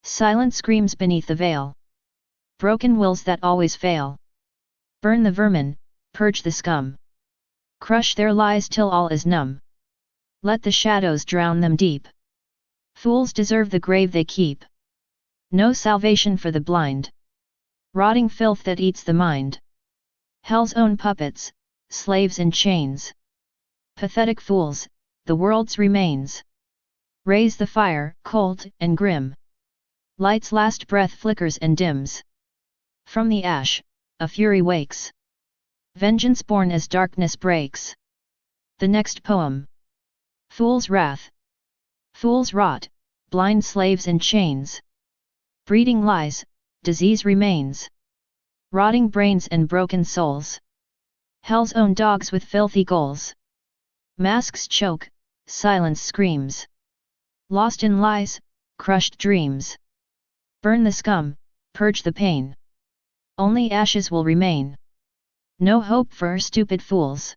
Silent screams beneath the veil. Broken wills that always fail. Burn the vermin, purge the scum. Crush their lies till all is numb. Let the shadows drown them deep. Fools deserve the grave they keep. No salvation for the blind. Rotting filth that eats the mind. Hell's own puppets, slaves in chains. Pathetic fools, the world's remains. Raise the fire, cold and grim. Light's last breath flickers and dims. From the ash, a fury wakes. Vengeance born as darkness breaks. The next poem. Fool's wrath. Fools rot, blind slaves in chains. Breeding lies, disease remains. Rotting brains and broken souls. Hell's own dogs with filthy goals. Masks choke, silence screams. Lost in lies, crushed dreams. Burn the scum, purge the pain. Only ashes will remain. No hope for stupid fools.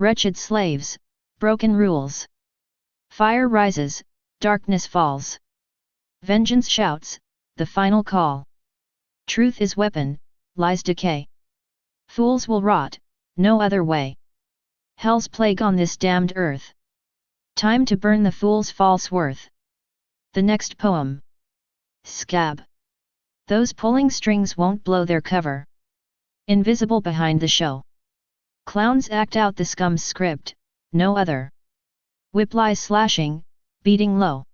Wretched slaves, broken rules. Fire rises, darkness falls. Vengeance shouts, the final call. Truth is weapon, lies decay. Fools will rot, no other way. Hell's plague on this damned earth. Time to burn the fool's false worth. The next poem. Scab. Those pulling strings won't blow their cover. Invisible behind the show. Clowns act out the scum's script, no other. Whip lies slashing, beating low.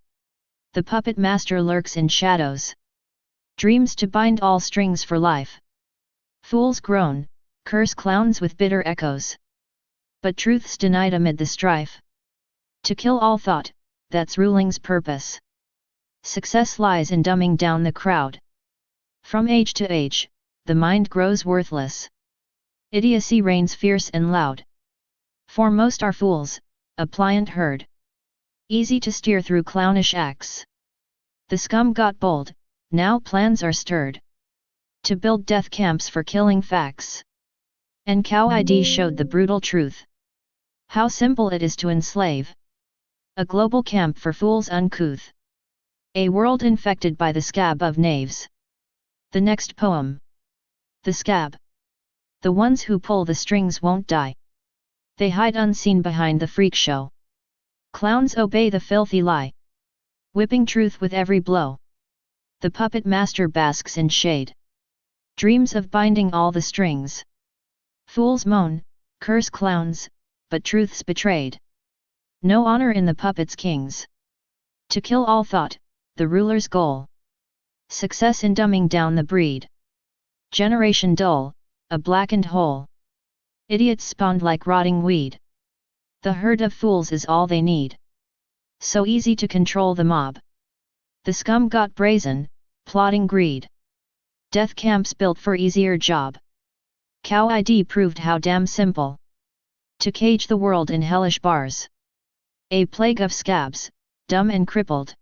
The puppet master lurks in shadows. Dreams to bind all strings for life. Fools groan, curse clowns with bitter echoes. But truth's denied amid the strife. To kill all thought, that's ruling's purpose. Success lies in dumbing down the crowd. From age to age, the mind grows worthless. Idiocy reigns fierce and loud. For most are fools, a pliant herd. Easy to steer through clownish acts. The scum got bold, now plans are stirred. To build death camps for killing facts. And Cow ID showed the brutal truth. How simple it is to enslave. A global camp for fools uncouth. A world infected by the scab of knaves. The next poem. The scab. The ones who pull the strings won't die. They hide unseen behind the freak show. Clowns obey the filthy lie. Whipping truth with every blow. The puppet master basks in shade. Dreams of binding all the strings. Fools moan, curse clowns, but truth's betrayed. No honor in the puppet's kings. To kill all thought, the ruler's goal. Success in dumbing down the breed. Generation dull, a blackened hole. Idiots spawned like rotting weed. The herd of fools is all they need. So easy to control the mob. The scum got brazen, plotting greed. Death camps built for easier job. Cow ID proved how damn simple. To cage the world in hellish bars. A plague of scabs, dumb and crippled.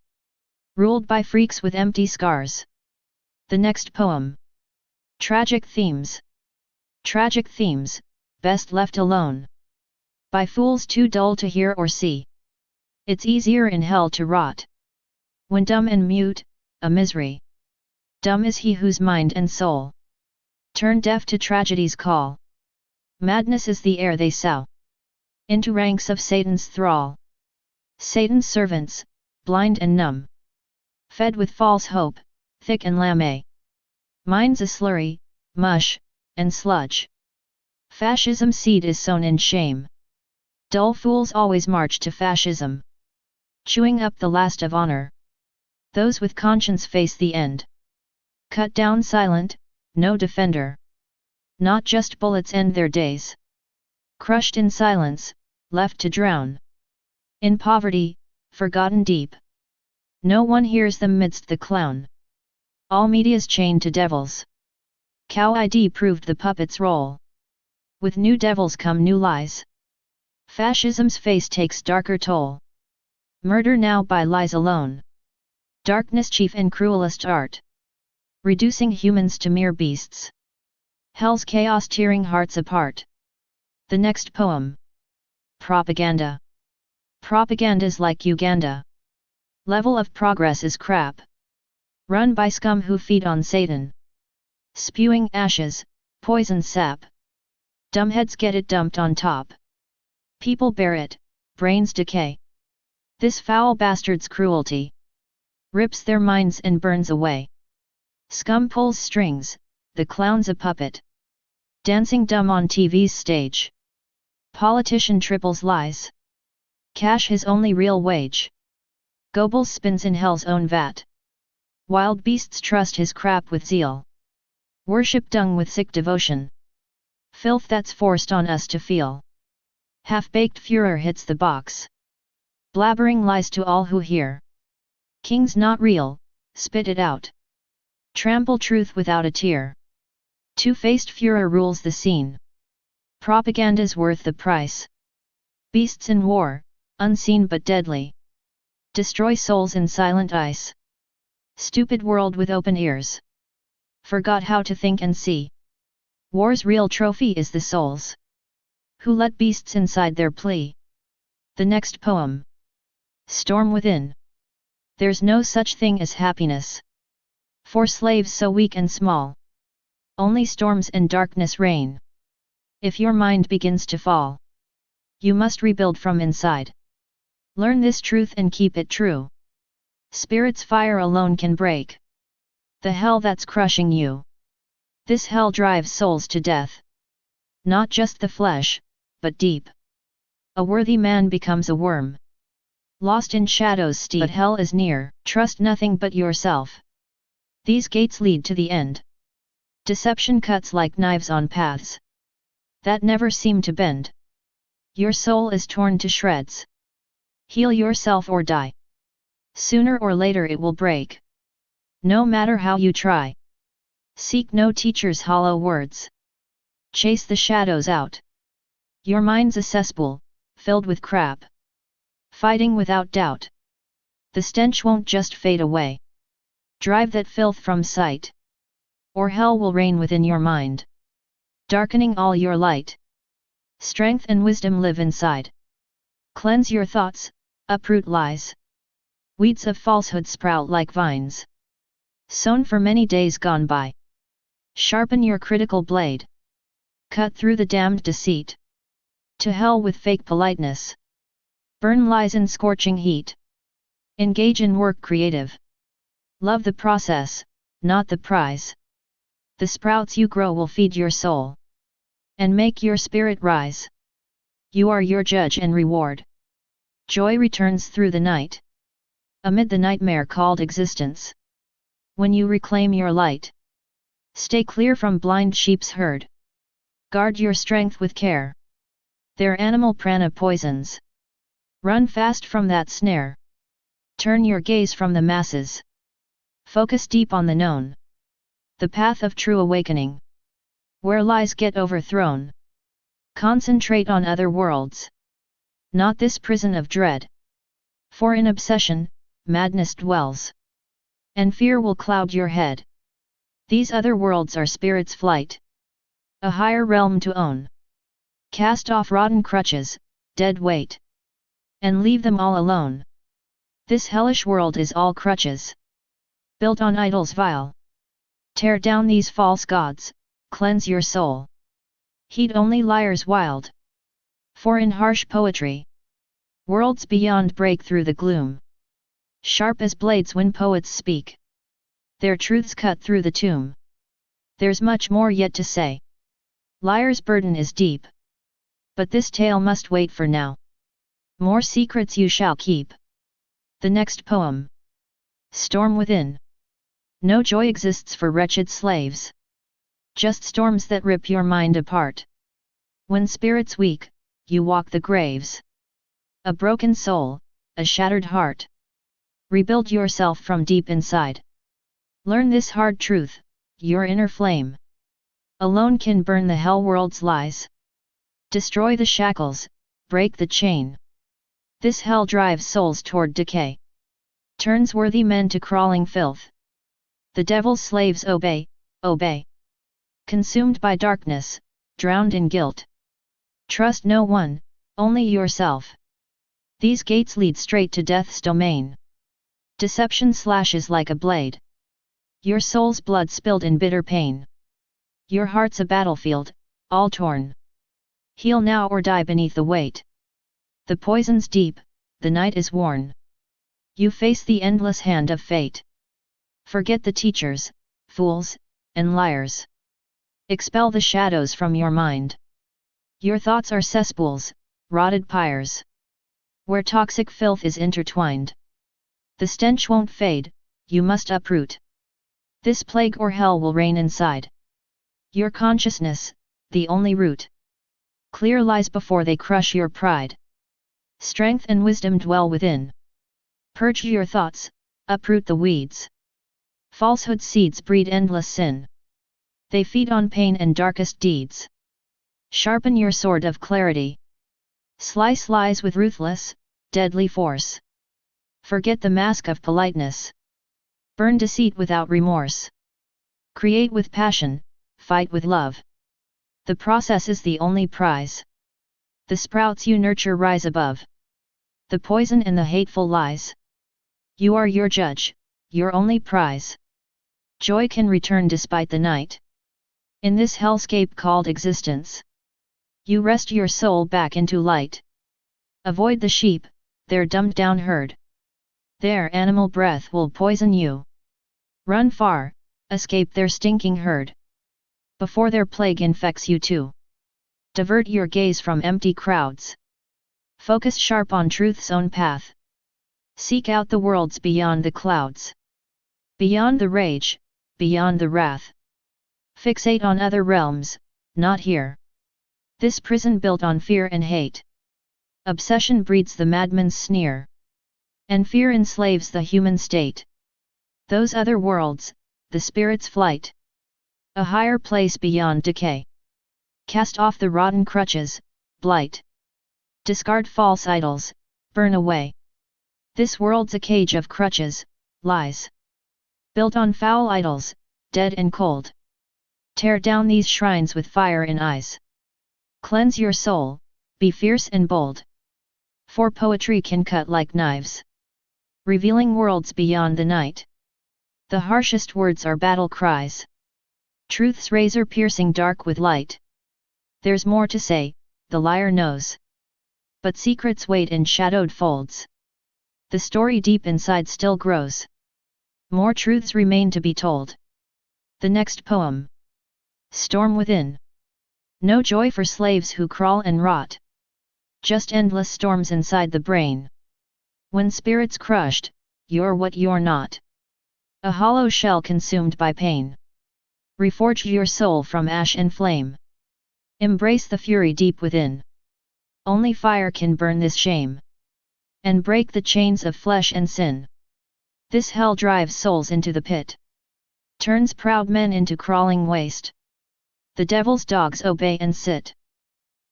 Ruled by freaks with empty scars. The next poem. Tragic themes. Tragic themes, best left alone. By fools too dull to hear or see. It's easier in hell to rot. When dumb and mute, a misery. Dumb is he whose mind and soul turn deaf to tragedy's call. Madness is the air they sow into ranks of Satan's thrall. Satan's servants, blind and numb, fed with false hope, thick and lame. Minds a slurry, mush, and sludge. Fascism seed is sown in shame. Dull fools always march to fascism, chewing up the last of honor. Those with conscience face the end. Cut down silent, no defender. Not just bullets end their days. Crushed in silence, left to drown. In poverty, forgotten deep. No one hears them midst the clown. All media's chained to devils. Cow ID proved the puppet's role. With new devils come new lies. Fascism's face takes darker toll. Murder now by lies alone. Darkness chief and cruelest art. Reducing humans to mere beasts. Hell's chaos tearing hearts apart. The next poem. Propaganda. Propaganda's like Uganda. Level of progress is crap. Run by scum who feed on Satan. Spewing ashes, poison sap. Dumbheads get it dumped on top. People bear it, brains decay. This foul bastard's cruelty rips their minds and burns away. Scum pulls strings, the clown's a puppet. Dancing dumb on TV's stage. Politician triples lies. Cash his only real wage. Goebbels spins in hell's own vat. Wild beasts trust his crap with zeal. Worship dung with sick devotion. Filth that's forced on us to feel. Half-baked Führer hits the box. Blabbering lies to all who hear. King's not real, spit it out. Trample truth without a tear. Two-faced Führer rules the scene. Propaganda's worth the price. Beasts in war, unseen but deadly. Destroy souls in silent ice. Stupid world with open ears. Forgot how to think and see. War's real trophy is the souls who let beasts inside their plea. The next poem. Storm within. There's no such thing as happiness for slaves so weak and small. Only storms and darkness reign. If your mind begins to fall, you must rebuild from inside. Learn this truth and keep it true. Spirit's fire alone can break the hell that's crushing you. This hell drives souls to death. Not just the flesh, but deep. A worthy man becomes a worm. Lost in shadows steep. But hell is near. Trust nothing but yourself. These gates lead to the end. Deception cuts like knives on paths that never seem to bend. Your soul is torn to shreds. Heal yourself or die. Sooner or later it will break. No matter how you try. Seek no teacher's hollow words. Chase the shadows out. Your mind's a cesspool, filled with crap. Fighting without doubt. The stench won't just fade away. Drive that filth from sight. Or hell will reign within your mind. Darkening all your light. Strength and wisdom live inside. Cleanse your thoughts, uproot lies. Weeds of falsehood sprout like vines. Sown for many days gone by. Sharpen your critical blade. Cut through the damned deceit. To hell with fake politeness. Burn lies in scorching heat. Engage in work creative. Love the process, not the prize. The sprouts you grow will feed your soul. And make your spirit rise. You are your judge and reward. Joy returns through the night. Amid the nightmare called existence. When you reclaim your light. Stay clear from blind sheep's herd. Guard your strength with care. Their animal prana poisons. Run fast from that snare. Turn your gaze from the masses. Focus deep on the known. The path of true awakening. Where lies get overthrown. Concentrate on other worlds. Not this prison of dread. For in obsession, madness dwells. And fear will cloud your head. These other worlds are spirit's flight. A higher realm to own. Cast off rotten crutches, dead weight. And leave them all alone. This hellish world is all crutches. Built on idols vile. Tear down these false gods, cleanse your soul. Heed only liars wild. For in harsh poetry, worlds beyond break through the gloom. Sharp as blades when poets speak, their truths cut through the tomb. There's much more yet to say. Liar's burden is deep, but this tale must wait for now. More secrets you shall keep. The next poem. Storm within. No joy exists for wretched slaves. Just storms that rip your mind apart. When spirit's weak, you walk the graves. A broken soul, a shattered heart. Rebuild yourself from deep inside. Learn this hard truth, your inner flame alone can burn the hell world's lies. Destroy the shackles, break the chain. This hell drives souls toward decay. Turns worthy men to crawling filth. The devil's slaves obey, obey. Consumed by darkness, drowned in guilt. Trust no one, only yourself. These gates lead straight to death's domain. Deception slashes like a blade. Your soul's blood spilled in bitter pain. Your heart's a battlefield, all torn. Heal now or die beneath the weight. The poison's deep, the night is worn. You face the endless hand of fate. Forget the teachers, fools, and liars. Expel the shadows from your mind. Your thoughts are cesspools, rotted pyres, where toxic filth is intertwined. The stench won't fade, you must uproot. This plague or hell will reign inside your consciousness, the only root. Clear lies before they crush your pride. Strength and wisdom dwell within. Purge your thoughts, uproot the weeds. Falsehood seeds breed endless sin. They feed on pain and darkest deeds. Sharpen your sword of clarity. Slice lies with ruthless, deadly force. Forget the mask of politeness. Burn deceit without remorse. Create with passion, fight with love. The process is the only prize. The sprouts you nurture rise above the poison and the hateful lies. You are your judge, your only prize. Joy can return despite the night. In this hellscape called existence, you wrest your soul back into light. Avoid the sheep, their dumbed down herd. Their animal breath will poison you. Run far, escape their stinking herd, before their plague infects you too. Divert your gaze from empty crowds. Focus sharp on truth's own path. Seek out the worlds beyond the clouds. Beyond the rage, beyond the wrath. Fixate on other realms, not here. This prison built on fear and hate. Obsession breeds the madman's sneer. And fear enslaves the human state. Those other worlds, the spirit's flight. A higher place beyond decay. Cast off the rotten crutches, blight. Discard false idols, burn away. This world's a cage of crutches, lies. Built on foul idols, dead and cold. Tear down these shrines with fire in eyes. Cleanse your soul, be fierce and bold. For poetry can cut like knives, revealing worlds beyond the night. The harshest words are battle cries. Truth's razor piercing dark with light. There's more to say, the liar knows. But secrets wait in shadowed folds. The story deep inside still grows. More truths remain to be told. The next poem. Storm within. No joy for slaves who crawl and rot. Just endless storms inside the brain. When spirit's crushed, you're what you're not. A hollow shell consumed by pain. Reforge your soul from ash and flame. Embrace the fury deep within. Only fire can burn this shame. And break the chains of flesh and sin. This hell drives souls into the pit. Turns proud men into crawling waste. The devil's dogs obey and sit.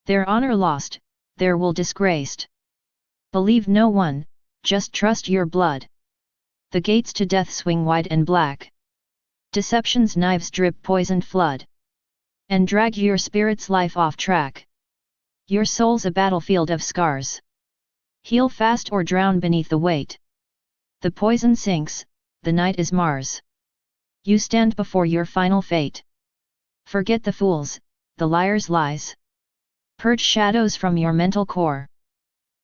Their honor lost, their will disgraced. Believe no one, just trust your blood. The gates to death swing wide and black. Deception's knives drip poisoned flood. And drag your spirit's life off track. Your soul's a battlefield of scars. Heal fast or drown beneath the weight. The poison sinks, the night is Mars. You stand before your final fate. Forget the fools, the liars' lies. Purge shadows from your mental core.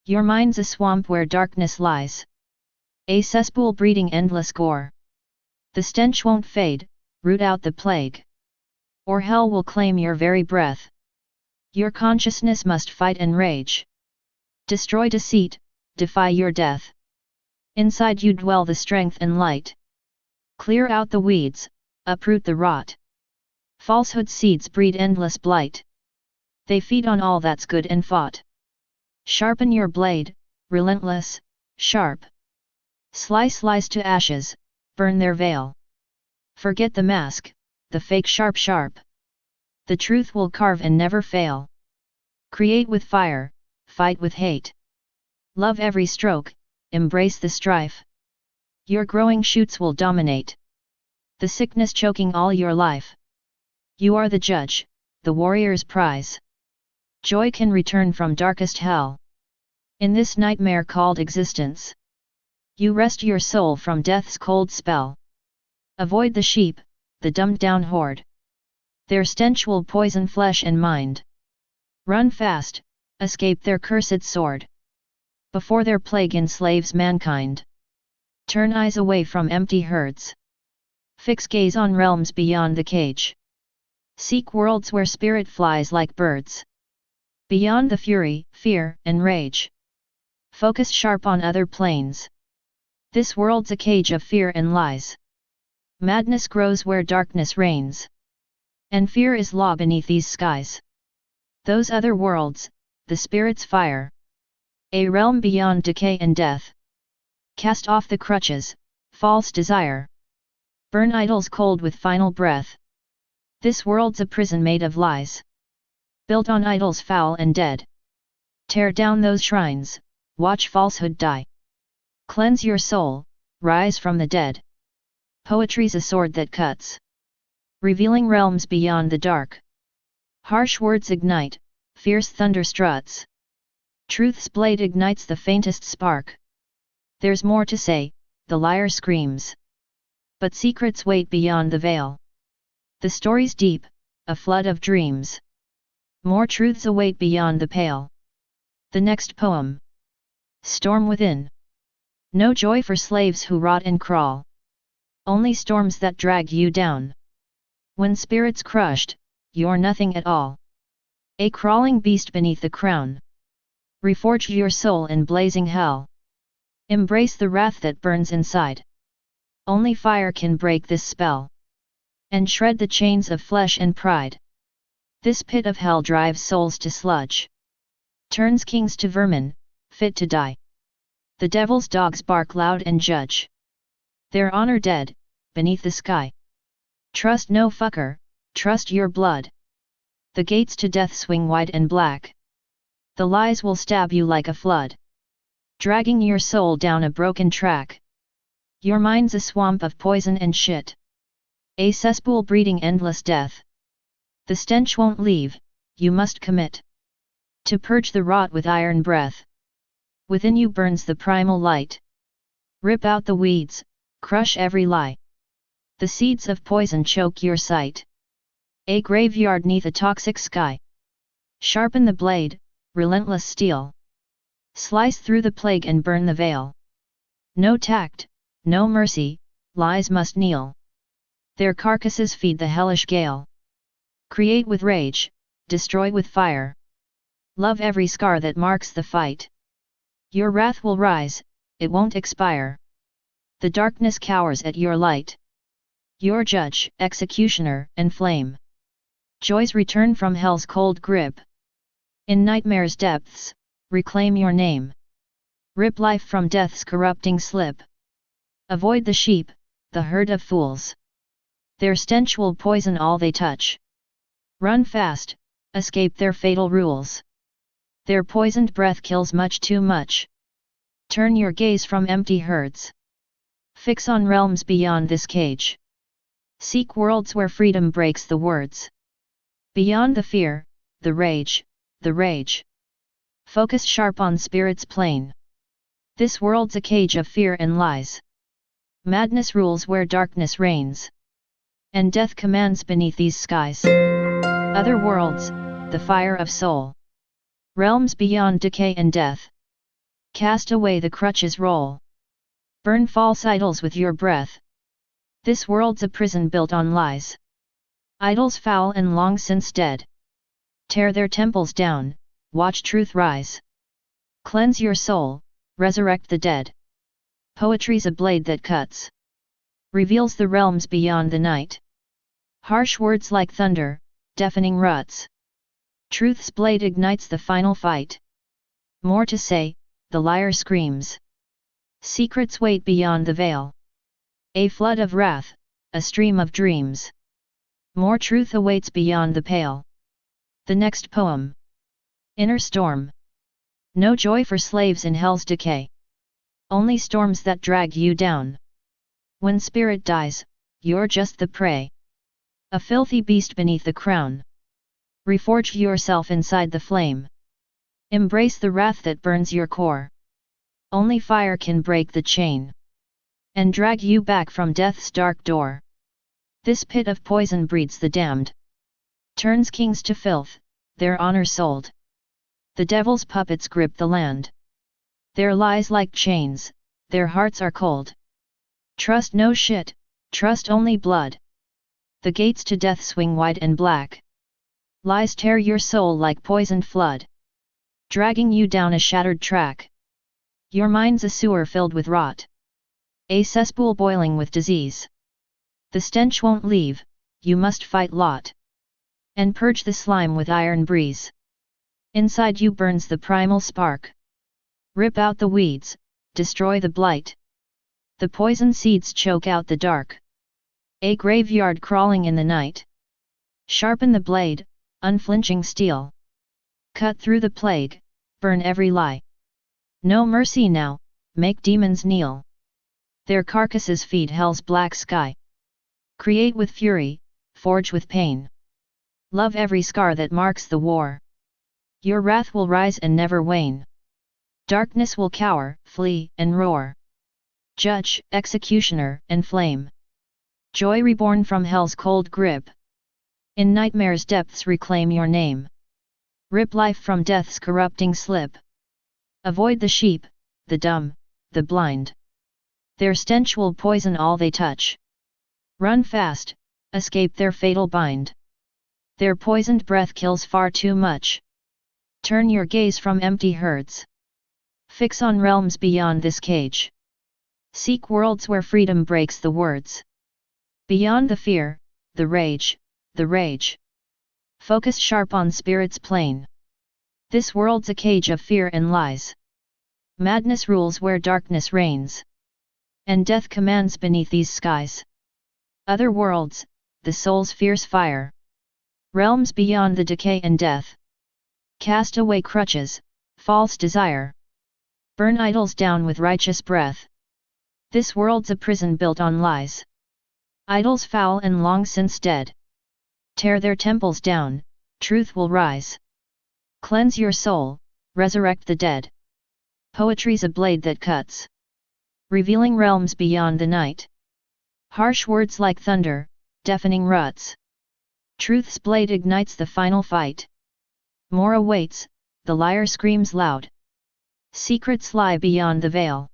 Your mind's a swamp where darkness lies. A cesspool breeding endless gore. The stench won't fade, root out the plague. Or hell will claim your very breath. Your consciousness must fight and rage. Destroy deceit, defy your death. Inside you dwell the strength and light. Clear out the weeds, uproot the rot. Falsehood seeds breed endless blight. They feed on all that's good and fought. Sharpen your blade, relentless, sharp. Slice lies to ashes, burn their veil. Forget the mask, the fake sharp. The truth will carve and never fail. Create with fire, fight with hate. Love every stroke, embrace the strife. Your growing shoots will dominate the sickness choking all your life. You are the judge, the warrior's prize. Joy can return from darkest hell. In this nightmare called existence, you wrest your soul from death's cold spell. Avoid the sheep, the dumbed down horde. Their stench will poison flesh and mind. Run fast, escape their cursed sword. Before their plague enslaves mankind. Turn eyes away from empty herds. Fix gaze on realms beyond the cage. Seek worlds where spirit flies like birds. Beyond the fury, fear, and rage. Focus sharp on other planes. This world's a cage of fear and lies. Madness grows where darkness reigns. And fear is law beneath these skies. Those other worlds, the spirit's fire. A realm beyond decay and death. Cast off the crutches, false desire. Burn idols cold with final breath. This world's a prison made of lies. Built on idols foul and dead. Tear down those shrines, watch falsehood die. Cleanse your soul, rise from the dead. Poetry's a sword that cuts. Revealing realms beyond the dark. Harsh words ignite, fierce thunder struts. Truth's blade ignites the faintest spark. There's more to say, the liar screams. But secrets wait beyond the veil. The story's deep, a flood of dreams. More truths await beyond the pale. The next poem. Storm within. No joy for slaves who rot and crawl. Only storms that drag you down. When spirit's crushed, you're nothing at all. A crawling beast beneath the crown. Reforge your soul in blazing hell. Embrace the wrath that burns inside. Only fire can break this spell. And shred the chains of flesh and pride. This pit of hell drives souls to sludge. Turns kings to vermin, fit to die. The devil's dogs bark loud and judge. Their honor dead, beneath the sky. Trust no fucker, trust your blood. The gates to death swing wide and black. The lies will stab you like a flood. Dragging your soul down a broken track. Your mind's a swamp of poison and shit. A cesspool breeding endless death. The stench won't leave, you must commit. To purge the rot with iron breath. Within you burns the primal light. Rip out the weeds, crush every lie. The seeds of poison choke your sight. A graveyard neath a toxic sky. Sharpen the blade, relentless steel. Slice through the plague and burn the veil. No tact, no mercy, lies must kneel. Their carcasses feed the hellish gale. Create with rage, destroy with fire. Love every scar that marks the fight. Your wrath will rise, it won't expire. The darkness cowers at your light. Your judge, executioner, and flame. Joys return from hell's cold grip. In nightmare's depths, reclaim your name. Rip life from death's corrupting slip. Avoid the sheep, the herd of fools. Their stench will poison all they touch. Run fast, escape their fatal rules. Their poisoned breath kills much too much. Turn your gaze from empty herds. Fix on realms beyond this cage. Seek worlds where freedom breaks the words. Beyond the fear, the rage, the rage. Focus sharp on spirit's plane. This world's a cage of fear and lies. Madness rules where darkness reigns. and death commands beneath these skies. Other worlds, the fire of soul. Realms beyond decay and death. Cast away the crutches roll. Burn false idols with your breath. This world's a prison built on lies. Idols foul and long since dead. Tear their temples down, watch truth rise. Cleanse your soul, resurrect the dead. Poetry's a blade that cuts. Reveals the realms beyond the night. Harsh words like thunder, deafening ruts. Truth's blade ignites the final fight. More to say, the liar screams. Secrets wait beyond the veil. A flood of wrath, a stream of dreams. More truth awaits beyond the pale. The next poem. Inner storm. No joy for slaves in hell's decay. Only storms that drag you down. When spirit dies, you're just the prey. A filthy beast beneath the crown. Reforge yourself inside the flame. Embrace the wrath that burns your core. Only fire can break the chain. And drag you back from death's dark door. This pit of poison breeds the damned. Turns kings to filth, their honor sold. The devil's puppets grip the land. Their lies like chains, their hearts are cold. Trust no shit, trust only blood. The gates to death swing wide and black. Lies tear your soul like poisoned flood. Dragging you down a shattered track. Your mind's a sewer filled with rot. A cesspool boiling with disease. The stench won't leave, you must fight lot. And purge the slime with iron breeze. Inside you burns the primal spark. Rip out the weeds, destroy the blight. The poison seeds choke out the dark. A graveyard crawling in the night. Sharpen the blade, unflinching steel. Cut through the plague, burn every lie. No mercy now, make demons kneel. Their carcasses feed hell's black sky. Create with fury, forge with pain. Love every scar that marks the war. Your wrath will rise and never wane. Darkness will cower, flee, and roar. Judge, executioner, and flame. Joy reborn from hell's cold grip. In nightmare's depths reclaim your name. Rip life from death's corrupting slip. Avoid the sheep, the dumb, the blind. Their stench will poison all they touch. Run fast, escape their fatal bind. Their poisoned breath kills far too much. Turn your gaze from empty herds. Fix on realms beyond this cage. Seek worlds where freedom breaks the words. Beyond the fear, the rage, the rage. Focus sharp on spirit's plane. This world's a cage of fear and lies. Madness rules where darkness reigns. And death commands beneath these skies. Other worlds, the soul's fierce fire. Realms beyond the decay and death. Cast away crutches, false desire. Burn idols down with righteous breath. This world's a prison built on lies. Idols foul and long since dead. Tear their temples down, truth will rise. Cleanse your soul, resurrect the dead. Poetry's a blade that cuts. Revealing realms beyond the night. Harsh words like thunder, deafening ruts. Truth's blade ignites the final fight. More awaits, the liar screams loud. Secrets lie beyond the veil.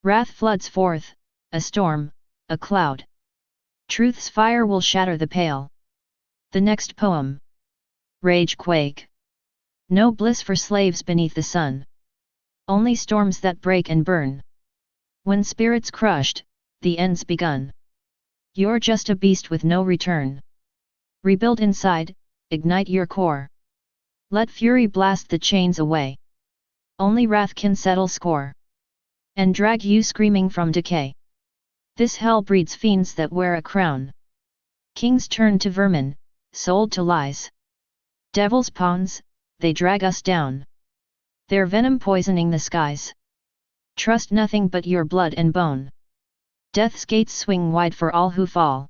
Wrath floods forth, a storm, a cloud. Truth's fire will shatter the pale. The next poem. Rage quake. No bliss for slaves beneath the sun. Only storms that break and burn. When spirit's crushed, the end's begun. You're just a beast with no return. Rebuild inside, ignite your core. Let fury blast the chains away. Only wrath can settle score. And drag you screaming from decay. This hell breeds fiends that wear a crown. Kings turn to vermin, sold to lies. Devils pawns, they drag us down. Their venom poisoning the skies. Trust nothing but your blood and bone. Death's gates swing wide for all who fall.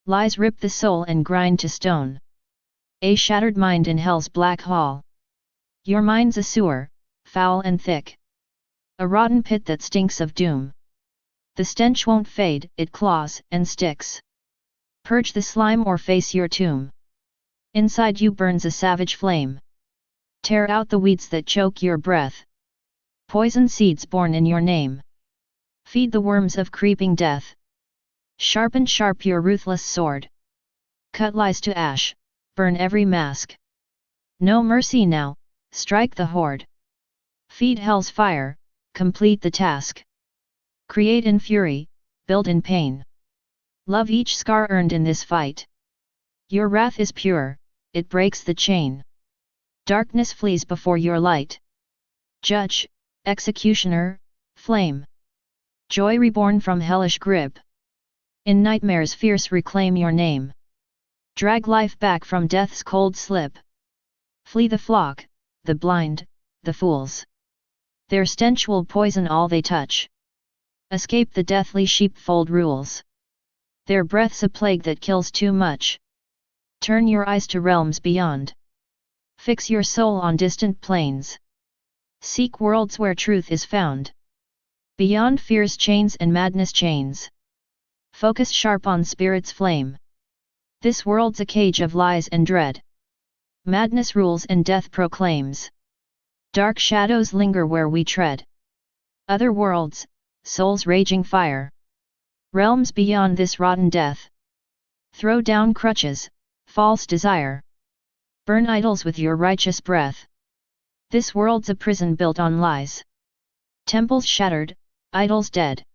Lies rip the soul and grind to stone. A shattered mind in hell's black hall. Your mind's a sewer, foul and thick. A rotten pit that stinks of doom. The stench won't fade, it claws and sticks. Purge the slime or face your tomb. Inside you burns a savage flame. Tear out the weeds that choke your breath. Poison seeds born in your name. Feed the worms of creeping death. Sharpen sharp your ruthless sword. Cut lies to ash, burn every mask. No mercy now, strike the horde. Feed hell's fire, complete the task. Create in fury, build in pain. Love each scar earned in this fight. Your wrath is pure, it breaks the chain. Darkness flees before your light. Judge, executioner, flame. Joy reborn from hellish grip. In nightmares fierce reclaim your name. Drag life back from death's cold slip. Flee the flock, the blind, the fools. Their stench will poison all they touch. Escape the deathly sheepfold rules. Their breath's a plague that kills too much. Turn your eyes to realms beyond. Fix your soul on distant plains. Seek worlds where truth is found. Beyond fear's chains and madness chains. Focus sharp on spirit's flame. This world's a cage of lies and dread. Madness rules and death proclaims. Dark shadows linger where we tread. Other worlds, souls raging fire. Realms beyond this rotten death. Throw down crutches, false desire. Burn idols with your righteous breath. This world's a prison built on lies. Temples shattered, idols dead.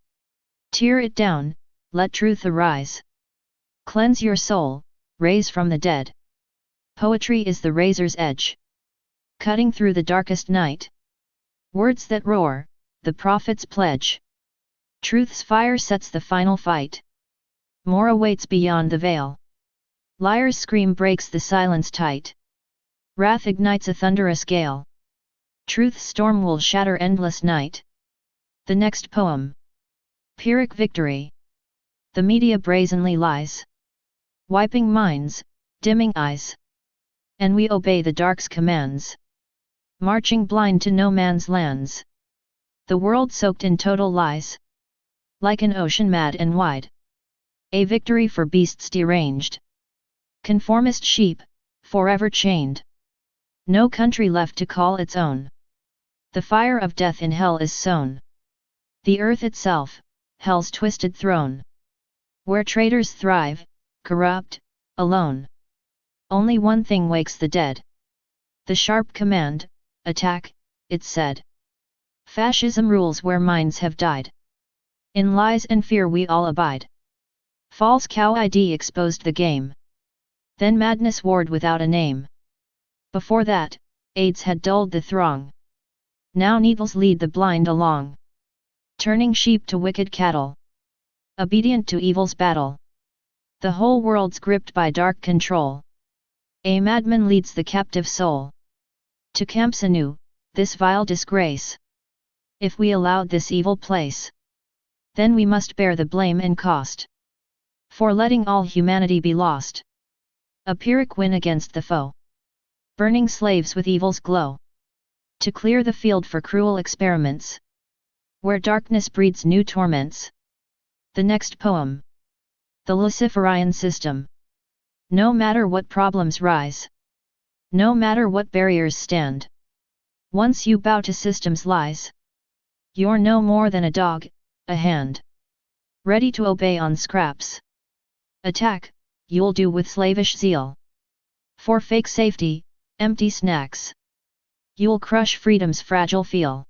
Tear it down, let truth arise. Cleanse your soul, raise from the dead. Poetry is the razor's edge. Cutting through the darkest night. Words that roar, the prophet's pledge. Truth's fire sets the final fight. More awaits beyond the veil. Liar's scream breaks the silence tight. Wrath ignites a thunderous gale. Truth's storm will shatter endless night. The next poem. Pyrrhic victory. The media brazenly lies. Wiping minds, dimming eyes. And we obey the dark's commands. Marching blind to no man's lands. The world soaked in total lies. Like an ocean mad and wide. A victory for beasts deranged. Conformist sheep, forever chained. No country left to call its own. The fire of death in hell is sown. The earth itself, hell's twisted throne. Where traitors thrive, corrupt, alone. Only one thing wakes the dead. The sharp command, attack, it said. Fascism rules where minds have died. In lies and fear we all abide. False cow ID exposed the game. Then madness warred without a name. Before that, AIDS had dulled the throng. Now needles lead the blind along. Turning sheep to wicked cattle. Obedient to evil's battle. The whole world's gripped by dark control. A madman leads the captive soul. To camps anew, this vile disgrace. If we allowed this evil place, then we must bear the blame and cost. For letting all humanity be lost. A Pyrrhic win against the foe. Burning slaves with evil's glow. To clear the field for cruel experiments. Where darkness breeds new torments. The next poem. The Luciferian system. No matter what problems rise. No matter what barriers stand. Once you bow to system's lies. You're no more than a dog, a hand. Ready to obey on scraps. Attack, you'll do with slavish zeal. For fake safety, empty snacks. You'll crush freedom's fragile feel.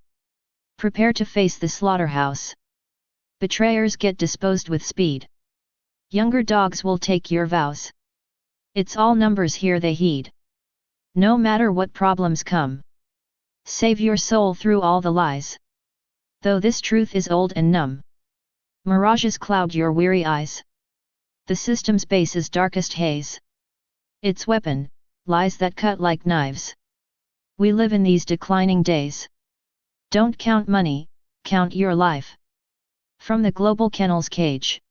Prepare to face the slaughterhouse. Betrayers get disposed with speed. Younger dogs will take your vows. It's all numbers here they heed. No matter what problems come. Save your soul through all the lies. Though this truth is old and numb. Mirages cloud your weary eyes. The system's base is darkest haze. Its weapon, lies that cut like knives. We live in these declining days. Don't count money, count your life. From the global kennel's cage.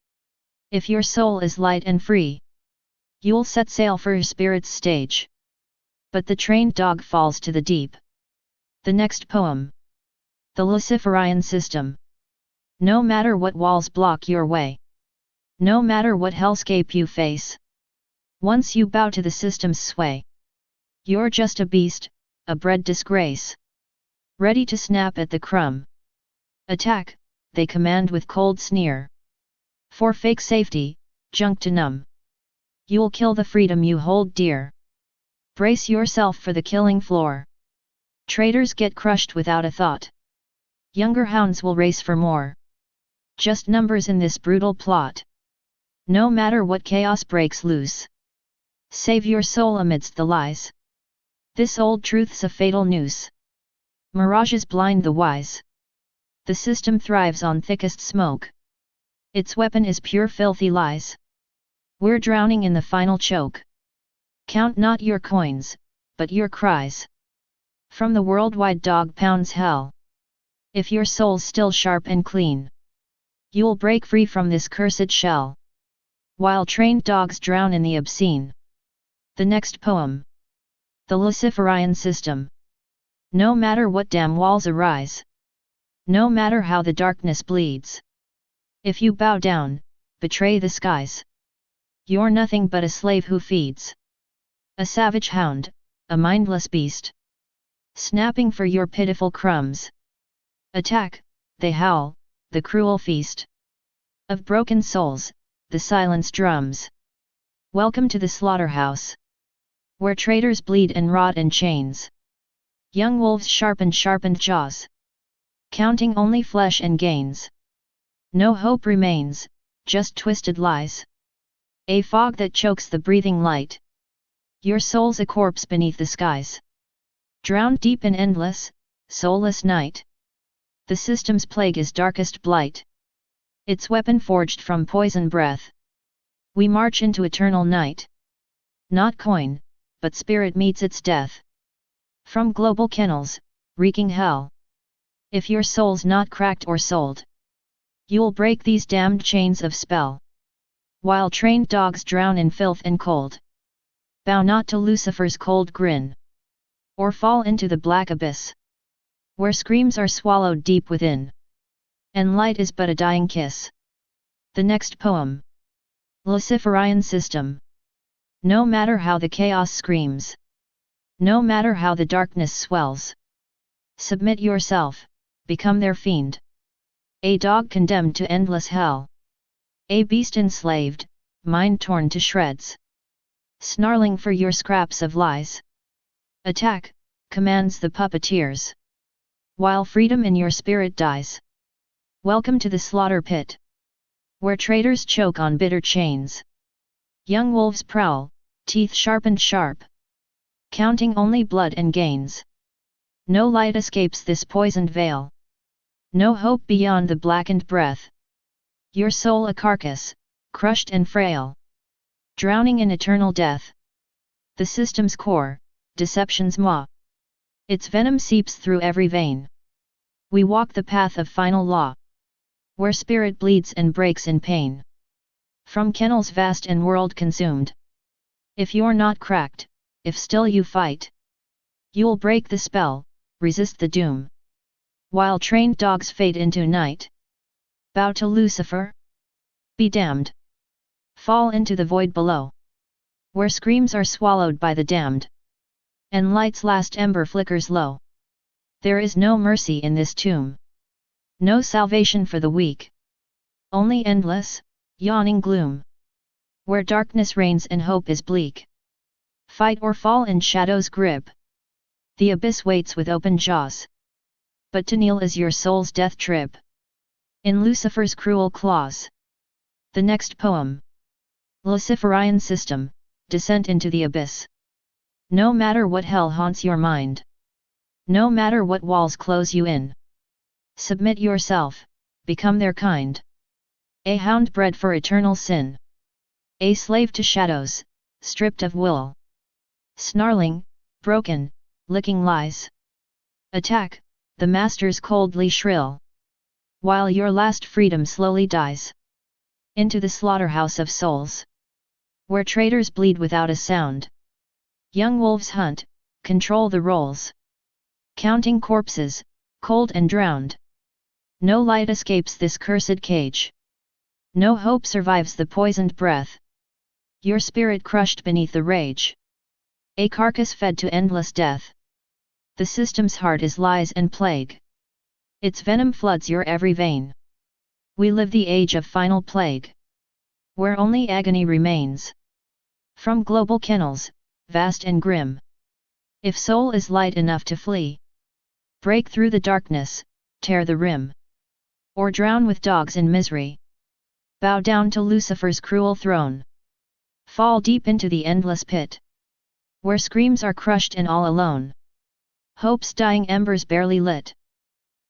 If your soul is light and free, you'll set sail for your spirit's stage. But the trained dog falls to the deep. The next poem. The Luciferian system. No matter what walls block your way. No matter what hellscape you face. Once you bow to the system's sway, you're just a beast, a bred disgrace. Ready to snap at the crumb. Attack, they command with cold sneer. For fake safety, junk to numb. You'll kill the freedom you hold dear. Brace yourself for the killing floor. Traitors get crushed without a thought. Younger hounds will race for more. Just numbers in this brutal plot. No matter what chaos breaks loose. Save your soul amidst the lies. This old truth's a fatal noose. Mirages blind the wise. The system thrives on thickest smoke. Its weapon is pure filthy lies. We're drowning in the final choke. Count not your coins, but your cries. From the worldwide dog pounds hell. If your soul's still sharp and clean, you'll break free from this cursed shell. While trained dogs drown in the obscene. The next poem. The Luciferian system. No matter what damn walls arise. No matter how the darkness bleeds. If you bow down, betray the skies. You're nothing but a slave who feeds. A savage hound, a mindless beast. Snapping for your pitiful crumbs. Attack, they howl, the cruel feast. Of broken souls, the silence drums. Welcome to the slaughterhouse. Where traitors bleed and rot in chains. Young wolves sharpened jaws. Counting only flesh and gains. No hope remains, just twisted lies. A fog that chokes the breathing light. Your soul's a corpse beneath the skies. Drowned deep in endless, soulless night. The system's plague is darkest blight. Its weapon forged from poison breath. We march into eternal night. Not coin, but spirit meets its death. From global kennels, wreaking hell. If your soul's not cracked or sold, you'll break these damned chains of spell. While trained dogs drown in filth and cold. Bow not to Lucifer's cold grin. Or fall into the black abyss. Where screams are swallowed deep within. And light is but a dying kiss. The next poem. Luciferian system. No matter how the chaos screams. No matter how the darkness swells. Submit yourself, become their fiend. A dog condemned to endless hell. A beast enslaved, mind torn to shreds. Snarling for your scraps of lies. Attack, commands the puppeteers. While freedom in your spirit dies. Welcome to the slaughter pit. Where traitors choke on bitter chains. Young wolves prowl, teeth sharpened sharp. Counting only blood and gains. No light escapes this poisoned veil. No hope beyond the blackened breath. Your soul a carcass, crushed and frail. Drowning in eternal death. The system's core, deception's maw. Its venom seeps through every vein. We walk the path of final law. Where spirit bleeds and breaks in pain. From kennels vast and world consumed. If you're not cracked, if still you fight. You'll break the spell, resist the doom. While trained dogs fade into night. Bow to Lucifer? Be damned. Fall into the void below. Where screams are swallowed by the damned. And light's last ember flickers low. There is no mercy in this tomb. No salvation for the weak. Only endless, yawning gloom. Where darkness reigns and hope is bleak. Fight or fall in shadow's grip. The abyss waits with open jaws. But to kneel is your soul's death trip. In Lucifer's cruel claws. The next poem. Luciferian system, descent into the abyss. No matter what hell haunts your mind. No matter what walls close you in. Submit yourself, become their kind. A hound bred for eternal sin. A slave to shadows, stripped of will. Snarling, broken, licking lies. Attack, the masters coldly shrill. While your last freedom slowly dies. Into the slaughterhouse of souls. Where traitors bleed without a sound. Young wolves hunt, control the roles. Counting corpses, cold and drowned. No light escapes this cursed cage. No hope survives the poisoned breath. Your spirit crushed beneath the rage. A carcass fed to endless death. The system's heart is lies and plague. Its venom floods your every vein. We live the age of final plague, where only agony remains. From global kennels, vast and grim. If soul is light enough to flee, break through the darkness, tear the rim. Or drown with dogs in misery. Bow down to Lucifer's cruel throne. Fall deep into the endless pit, where screams are crushed and all alone. Hope's dying embers barely lit.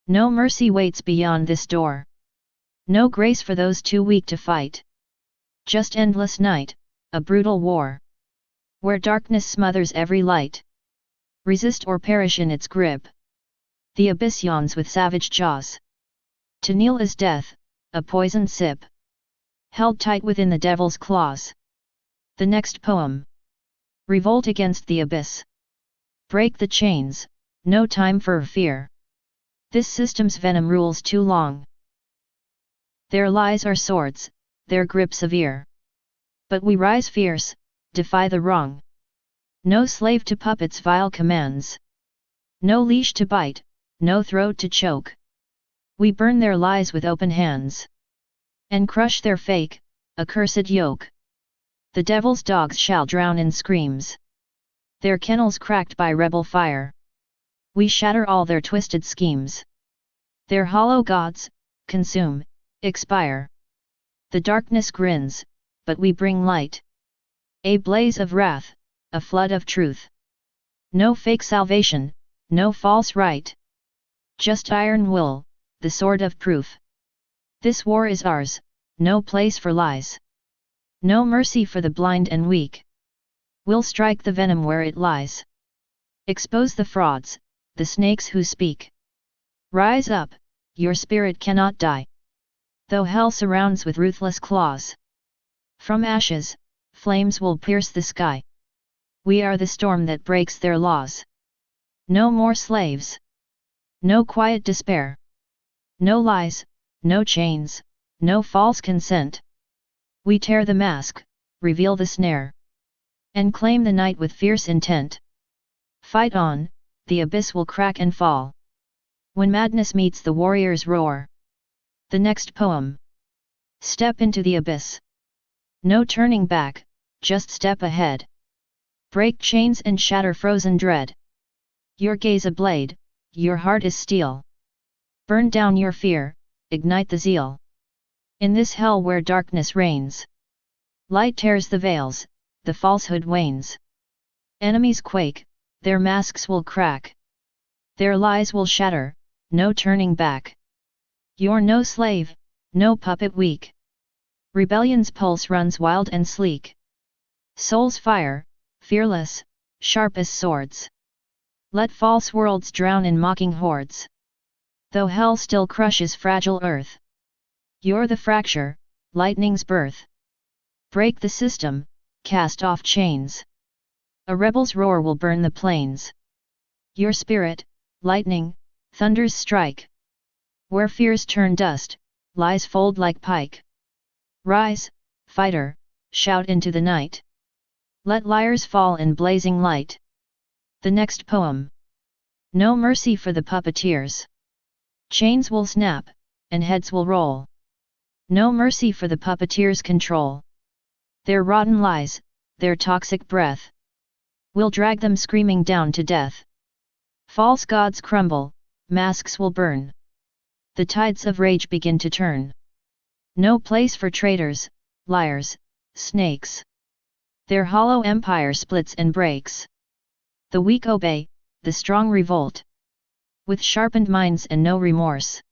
No mercy waits beyond this door. No grace for those too weak to fight. Just endless night, a brutal war, where darkness smothers every light. Resist or perish in its grip. The abyss yawns with savage jaws. To kneel is death, a poisoned sip, held tight within the devil's claws. The next poem. Revolt against the abyss. Break the chains, no time for fear. This system's venom rules too long. Their lies are swords, their grip severe. But we rise fierce, defy the wrong. No slave to puppets' vile commands. No leash to bite, no throat to choke. We burn their lies with open hands. And crush their fake, accursed yoke. The devil's dogs shall drown in screams. Their kennels cracked by rebel fire. We shatter all their twisted schemes. Their hollow gods, consume, expire. The darkness grins, but we bring light. A blaze of wrath, a flood of truth. No fake salvation, no false right. Just iron will, the sword of proof. This war is ours, no place for lies. No mercy for the blind and weak. We'll strike the venom where it lies. Expose the frauds, the snakes who speak. Rise up, your spirit cannot die. Though hell surrounds with ruthless claws. From ashes, flames will pierce the sky. We are the storm that breaks their laws. No more slaves. No quiet despair. No lies, no chains, no false consent. We tear the mask, reveal the snare. And claim the night with fierce intent. Fight on, the abyss will crack and fall. When madness meets the warrior's roar. The next poem. Step into the abyss. No turning back, just step ahead. Break chains and shatter frozen dread. Your gaze a blade, your heart is steel. Burn down your fear, ignite the zeal. In this hell where darkness reigns. Light tears the veils, the falsehood wanes. Enemies quake, their masks will crack. Their lies will shatter, no turning back. You're no slave, no puppet weak. Rebellion's pulse runs wild and sleek. Soul's fire, fearless, sharp as swords. Let false worlds drown in mocking hordes. Though hell still crushes fragile earth. You're the fracture, lightning's birth. Break the system, cast off chains. A rebel's roar will burn the plains. Your spirit, lightning, thunders strike. Where fears turn dust, lies fold like pike. Rise, fighter, shout into the night. Let liars fall in blazing light. The next poem. No mercy for the puppeteers. Chains will snap, and heads will roll. No mercy for the puppeteers' control. Their rotten lies, their toxic breath. Will drag them screaming down to death. False gods crumble, masks will burn. The tides of rage begin to turn. No place for traitors, liars, snakes. Their hollow empire splits and breaks. The weak obey, the strong revolt. With sharpened minds and no remorse.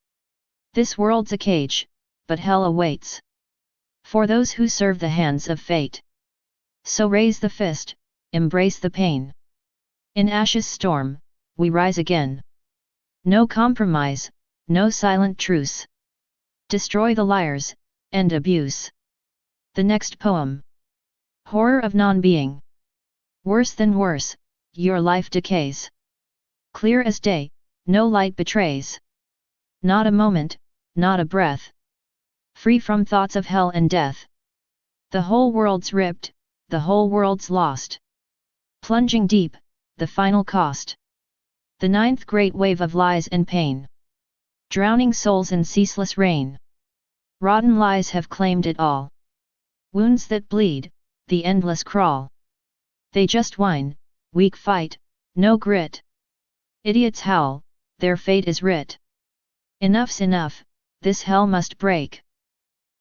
This world's a cage, but hell awaits. For those who serve the hands of fate. So raise the fist, embrace the pain. In ashes storm, we rise again. No compromise, no silent truce. Destroy the liars, end abuse. The next poem. Horror of non-being. Worse than worse, your life decays. Clear as day, no light betrays. Not a moment, not a breath. free from thoughts of hell and death. The whole world's ripped, the whole world's lost. Plunging deep, the final cost. The ninth great wave of lies and pain. Drowning souls in ceaseless rain. Rotten lies have claimed it all. Wounds that bleed, the endless crawl. They just whine, weak fight, no grit. Idiots howl, their fate is writ. Enough's enough, this hell must break.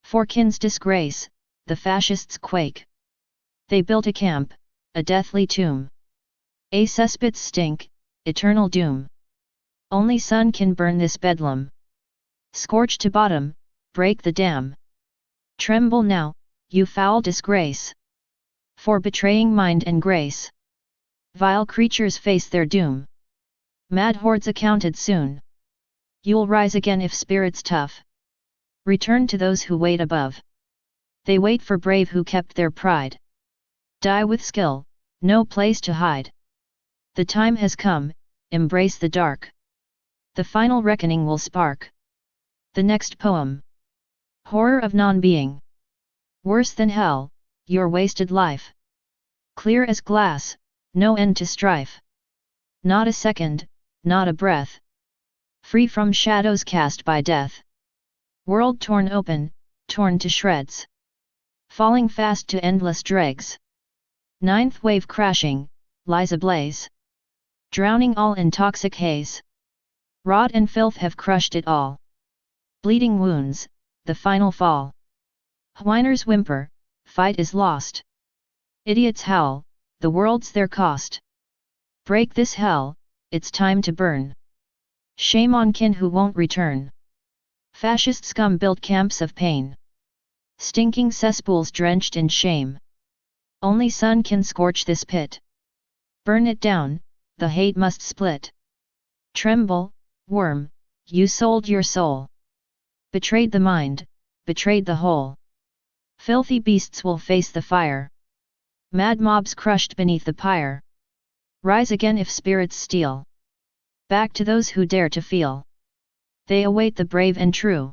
For kin's disgrace, the fascists quake. They built a camp, a deathly tomb. A cesspits stink, eternal doom. Only sun can burn this bedlam. Scorch to bottom, break the dam. Tremble now, you foul disgrace. For betraying mind and grace. Vile creatures face their doom. Mad hordes accounted soon. You'll rise again if spirit's tough. Return to those who wait above. They wait for brave who kept their pride. Die with skill, no place to hide. The time has come, embrace the dark. The final reckoning will spark. The next poem. Horror of non-being. Worse than hell, your wasted life. Clear as glass, no end to strife. Not a second, not a breath. Free from shadows cast by death. World torn open, torn to shreds. Falling fast to endless dregs. Ninth wave crashing, lies ablaze. Drowning all in toxic haze. Rot and filth have crushed it all. Bleeding wounds, the final fall. Whiners whimper, fight is lost. Idiots howl, the world's their cost. Break this hell, it's time to burn. Shame on kin who won't return. Fascist scum built camps of pain. Stinking cesspools drenched in shame. Only sun can scorch this pit. Burn it down, the hate must split. Tremble, worm, you sold your soul. Betrayed the mind, betrayed the whole. Filthy beasts will face the fire. Mad mobs crushed beneath the pyre. Rise again if spirits steal. Back to those who dare to feel. They await the brave and true.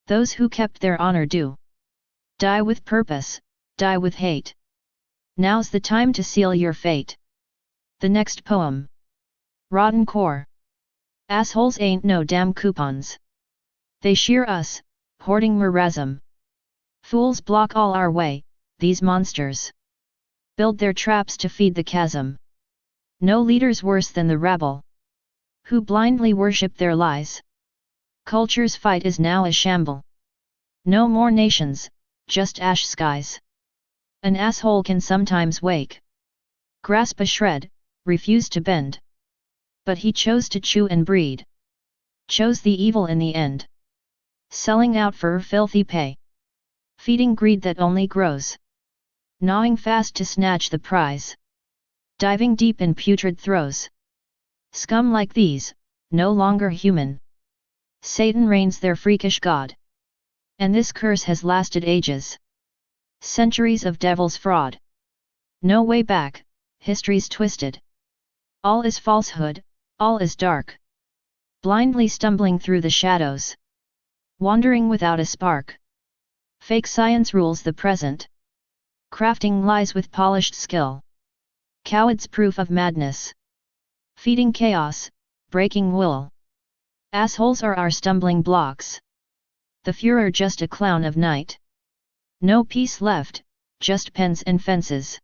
Those who kept their honor due. Die with purpose, die with hate. Now's the time to seal your fate. The next poem. Rotten core. Assholes ain't no damn coupons. They shear us, hoarding marasm. Fools block all our way, these monsters. Build their traps to feed the chasm. No leaders worse than the rabble. Who blindly worship their lies. Culture's fight is now a shamble. No more nations, just ash skies. An asshole can sometimes wake. Grasp a shred, refuse to bend. But he chose to chew and breed. Chose the evil in the end. Selling out for filthy pay. Feeding greed that only grows. Gnawing fast to snatch the prize. Diving deep in putrid throes. Scum like these, no longer human. Satan reigns their freakish god. And this curse has lasted ages. Centuries of devil's fraud. No way back, history's twisted. All is falsehood, all is dark. Blindly stumbling through the shadows. Wandering without a spark. Fake science rules the present. Crafting lies with polished skill. Cowards proof of madness. Feeding chaos, breaking will. Assholes are our stumbling blocks. The Führer just a clown of night. No peace left, just pens and fences.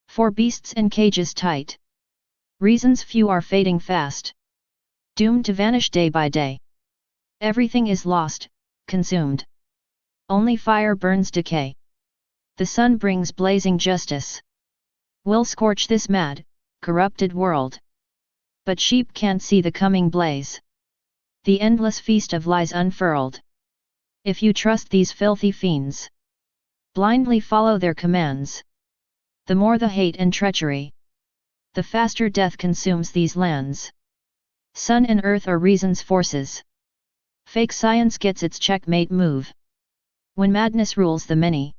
For beasts and cages tight. Reasons few are fading fast. Doomed to vanish day by day. Everything is lost, consumed. Only fire burns decay. The sun brings blazing justice. Will scorch this mad, corrupted world. But sheep can't see the coming blaze. The endless feast of lies unfurled. If you trust these filthy fiends, blindly follow their commands. The more the hate and treachery, the faster death consumes these lands. Sun and earth are reason's forces. Fake science gets its checkmate move. When madness rules the many,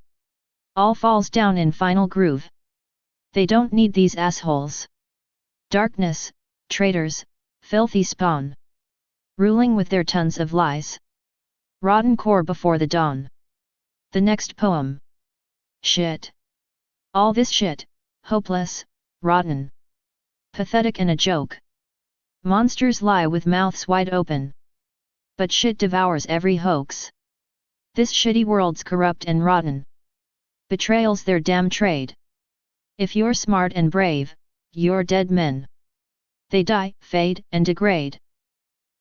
all falls down in final groove. They don't need these assholes. Darkness, traitors, filthy spawn. Ruling with their tons of lies. Rotten core before the dawn. The next poem. Shit. All this shit, hopeless, rotten. Pathetic and a joke. Monsters lie with mouths wide open. But shit devours every hoax. This shitty world's corrupt and rotten. Betrayal's their damn trade. If you're smart and brave, you're dead men. They die, fade, and degrade.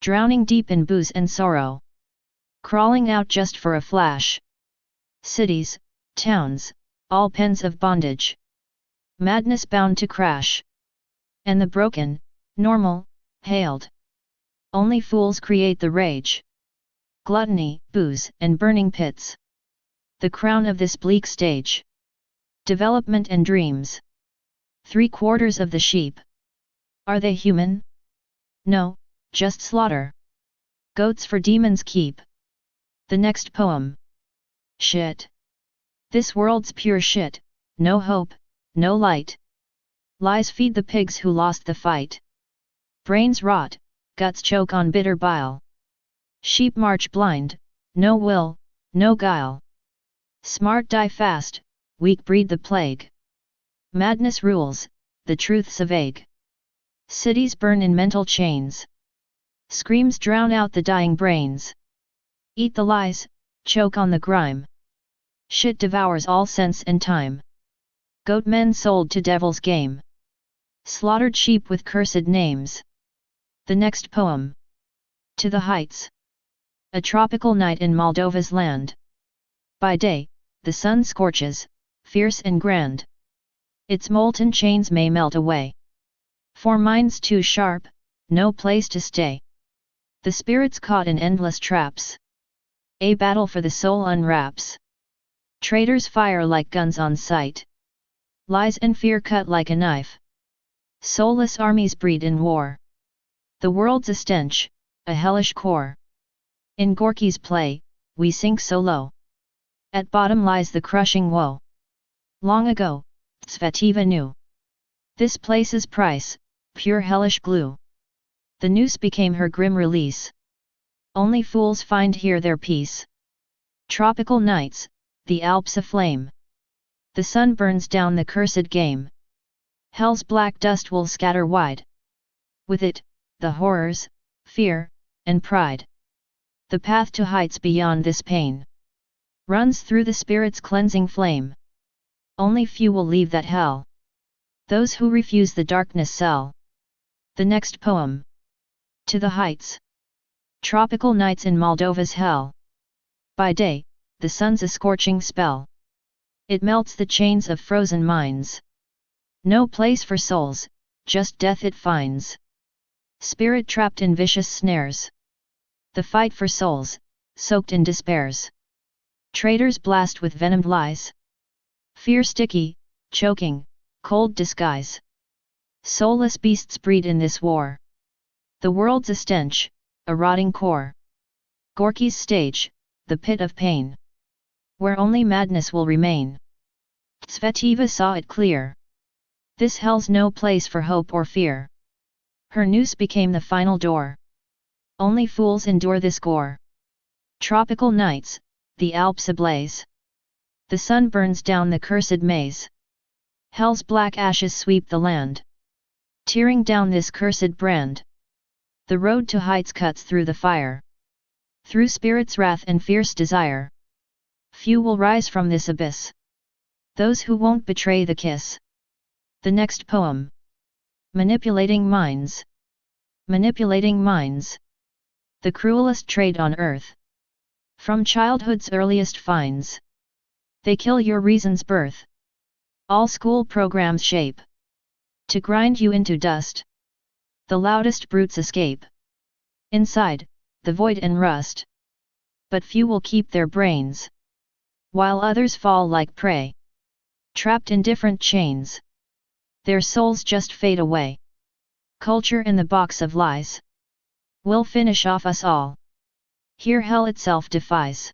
Drowning deep in booze and sorrow. Crawling out just for a flash. Cities, towns, all pens of bondage. Madness bound to crash. And the broken, normal, hailed. Only fools create the rage. Gluttony, booze, and burning pits. The crown of this bleak stage. Development and dreams. 3/4 of the sheep. Are they human? No, just slaughter. Goats for demons keep. The next poem. Shit. This world's pure shit, no hope, no light. Lies feed the pigs who lost the fight. Brains rot, guts choke on bitter bile. Sheep march blind, no will, no guile. Smart die fast, weak breed the plague. Madness rules, the truth's a vague. Cities burn in mental chains. Screams drown out the dying brains. Eat the lies, choke on the grime. Shit devours all sense and time. Goat men sold to devil's game. Slaughtered sheep with cursed names. The next poem. To the heights. A tropical night in Moldova's land. By day, the sun scorches, fierce and grand. Its molten chains may melt away. For minds too sharp, no place to stay. The spirits caught in endless traps. A battle for the soul unwraps. Traitors fire like guns on sight. Lies and fear cut like a knife. Soulless armies breed in war. The world's a stench, a hellish core. In Gorky's play, we sink so low. At bottom lies the crushing woe. Long ago, Tsvetiva knew. This place's price, pure hellish glue. The noose became her grim release. Only fools find here their peace. Tropical nights, the Alps aflame. The sun burns down the cursed game. Hell's black dust will scatter wide. With it, the horrors, fear, and pride. The path to heights beyond this pain runs through the spirit's cleansing flame. Only few will leave that hell. Those who refuse the darkness cell. The next poem. To the heights. Tropical nights in Moldova's hell. By day, the sun's a scorching spell. It melts the chains of frozen minds. No place for souls, just death it finds. Spirit trapped in vicious snares. The fight for souls, soaked in despairs. Traitors blast with venomed lies. Fear sticky, choking, cold disguise. Soulless beasts breed in this war. The world's a stench, a rotting core. Gorky's stage, the pit of pain. Where only madness will remain. Tsvetiva saw it clear. This hell's no place for hope or fear. Her noose became the final door. Only fools endure this gore. Tropical nights, the Alps ablaze. The sun burns down the cursed maze. Hell's black ashes sweep the land. Tearing down this cursed brand. The road to heights cuts through the fire. Through spirit's wrath and fierce desire. Few will rise from this abyss. Those who won't betray the kiss. The next poem. Manipulating minds. Manipulating minds. The cruelest trade on earth. From childhood's earliest finds. They kill your reason's birth. All school programs shape. To grind you into dust. The loudest brutes escape. Inside, the void and rust. But few will keep their brains. While others fall like prey. Trapped in different chains. Their souls just fade away. Culture in the box of lies. Will finish off us all. Here hell itself defies.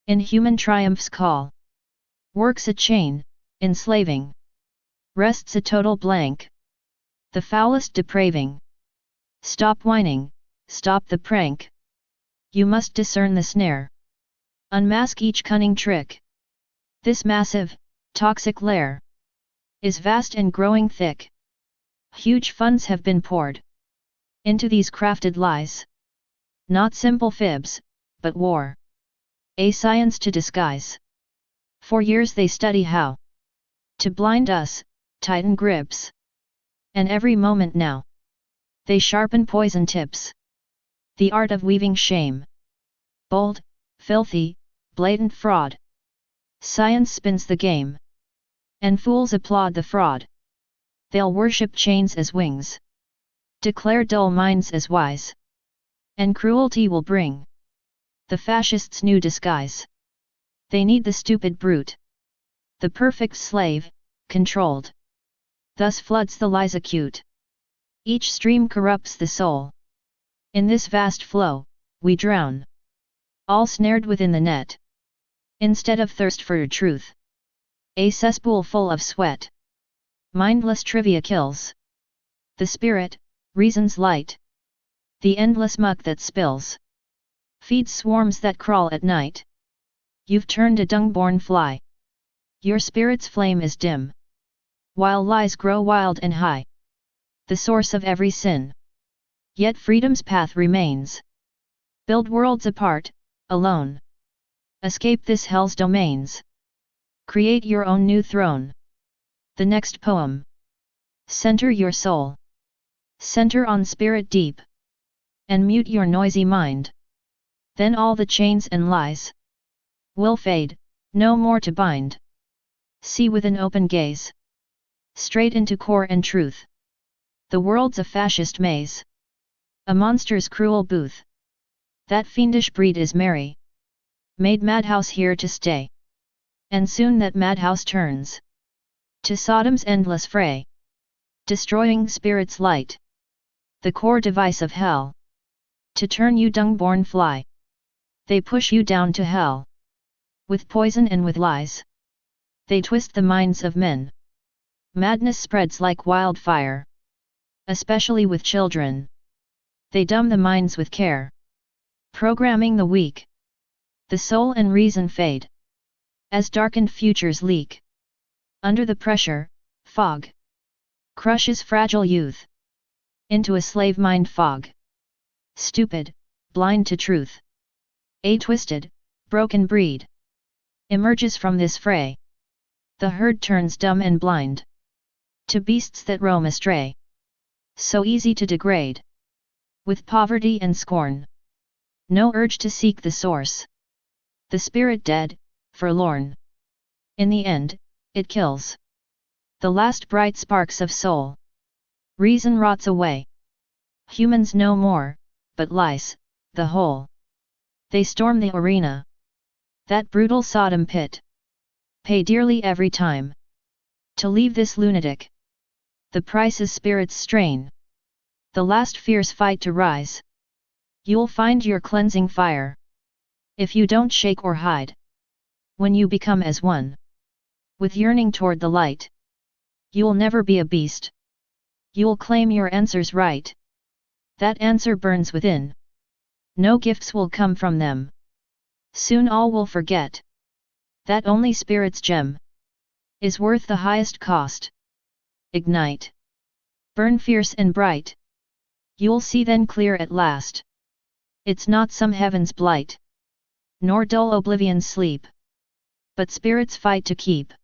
Inhuman triumphs call. Works a chain, enslaving. Rests a total blank. The foulest depraving. Stop whining, stop the prank. You must discern the snare. Unmask each cunning trick. This massive, toxic lair is vast and growing thick. Huge funds have been poured into these crafted lies. Not simple fibs, but war. A science to disguise. For years they study how to blind us, tighten grips. And every moment now, they sharpen poison tips. The art of weaving shame. Bold, filthy, blatant fraud. Science spins the game. And fools applaud the fraud. They'll worship chains as wings. Declare dull minds as wise. And cruelty will bring the fascists' new disguise. They need the stupid brute, the perfect slave, controlled. Thus floods the lies acute. Each stream corrupts the soul. In this vast flow, we drown. All snared within the net. Instead of thirst for truth. A cesspool full of sweat. Mindless trivia kills the spirit, reason's light. The endless muck that spills feeds swarms that crawl at night. You've turned a dung-born fly. Your spirit's flame is dim. While lies grow wild and high. The source of every sin. Yet freedom's path remains. Build worlds apart, alone. Escape this hell's domains. Create your own new throne. The next poem. Center your soul. Center on spirit deep. And mute your noisy mind. Then all the chains and lies will fade, no more to bind. See with an open gaze. Straight into core and truth. The world's a fascist maze. A monster's cruel booth. That fiendish breed is merry. Made madhouse here to stay. And soon that madhouse turns to Sodom's endless fray. Destroying spirit's light. The core device of hell. To turn you dung-born fly. They push you down to hell. With poison and with lies. They twist the minds of men. Madness spreads like wildfire. Especially with children. They dumb the minds with care. Programming the weak. The soul and reason fade. As darkened futures leak. Under the pressure, fog crushes fragile youth. Into a slave mind fog. Stupid, blind to truth. A twisted, broken breed emerges from this fray. The herd turns dumb and blind to beasts that roam astray. So easy to degrade. With poverty and scorn. No urge to seek the source. The spirit dead, forlorn. In the end, it kills. The last bright sparks of soul. Reason rots away. Humans no more, but lice, the whole. They storm the arena. That brutal Sodom pit. Pay dearly every time. To leave this lunatic. The price is spirit's strain. The last fierce fight to rise. You'll find your cleansing fire. If you don't shake or hide. When you become as one. With yearning toward the light. You'll never be a beast. You'll claim your answers right. That answer burns within. No gifts will come from them. Soon all will forget. That only spirit's gem is worth the highest cost. Ignite. Burn fierce and bright. You'll see then clear at last. It's not some heaven's blight. Nor dull oblivion's sleep. But spirit's fight to keep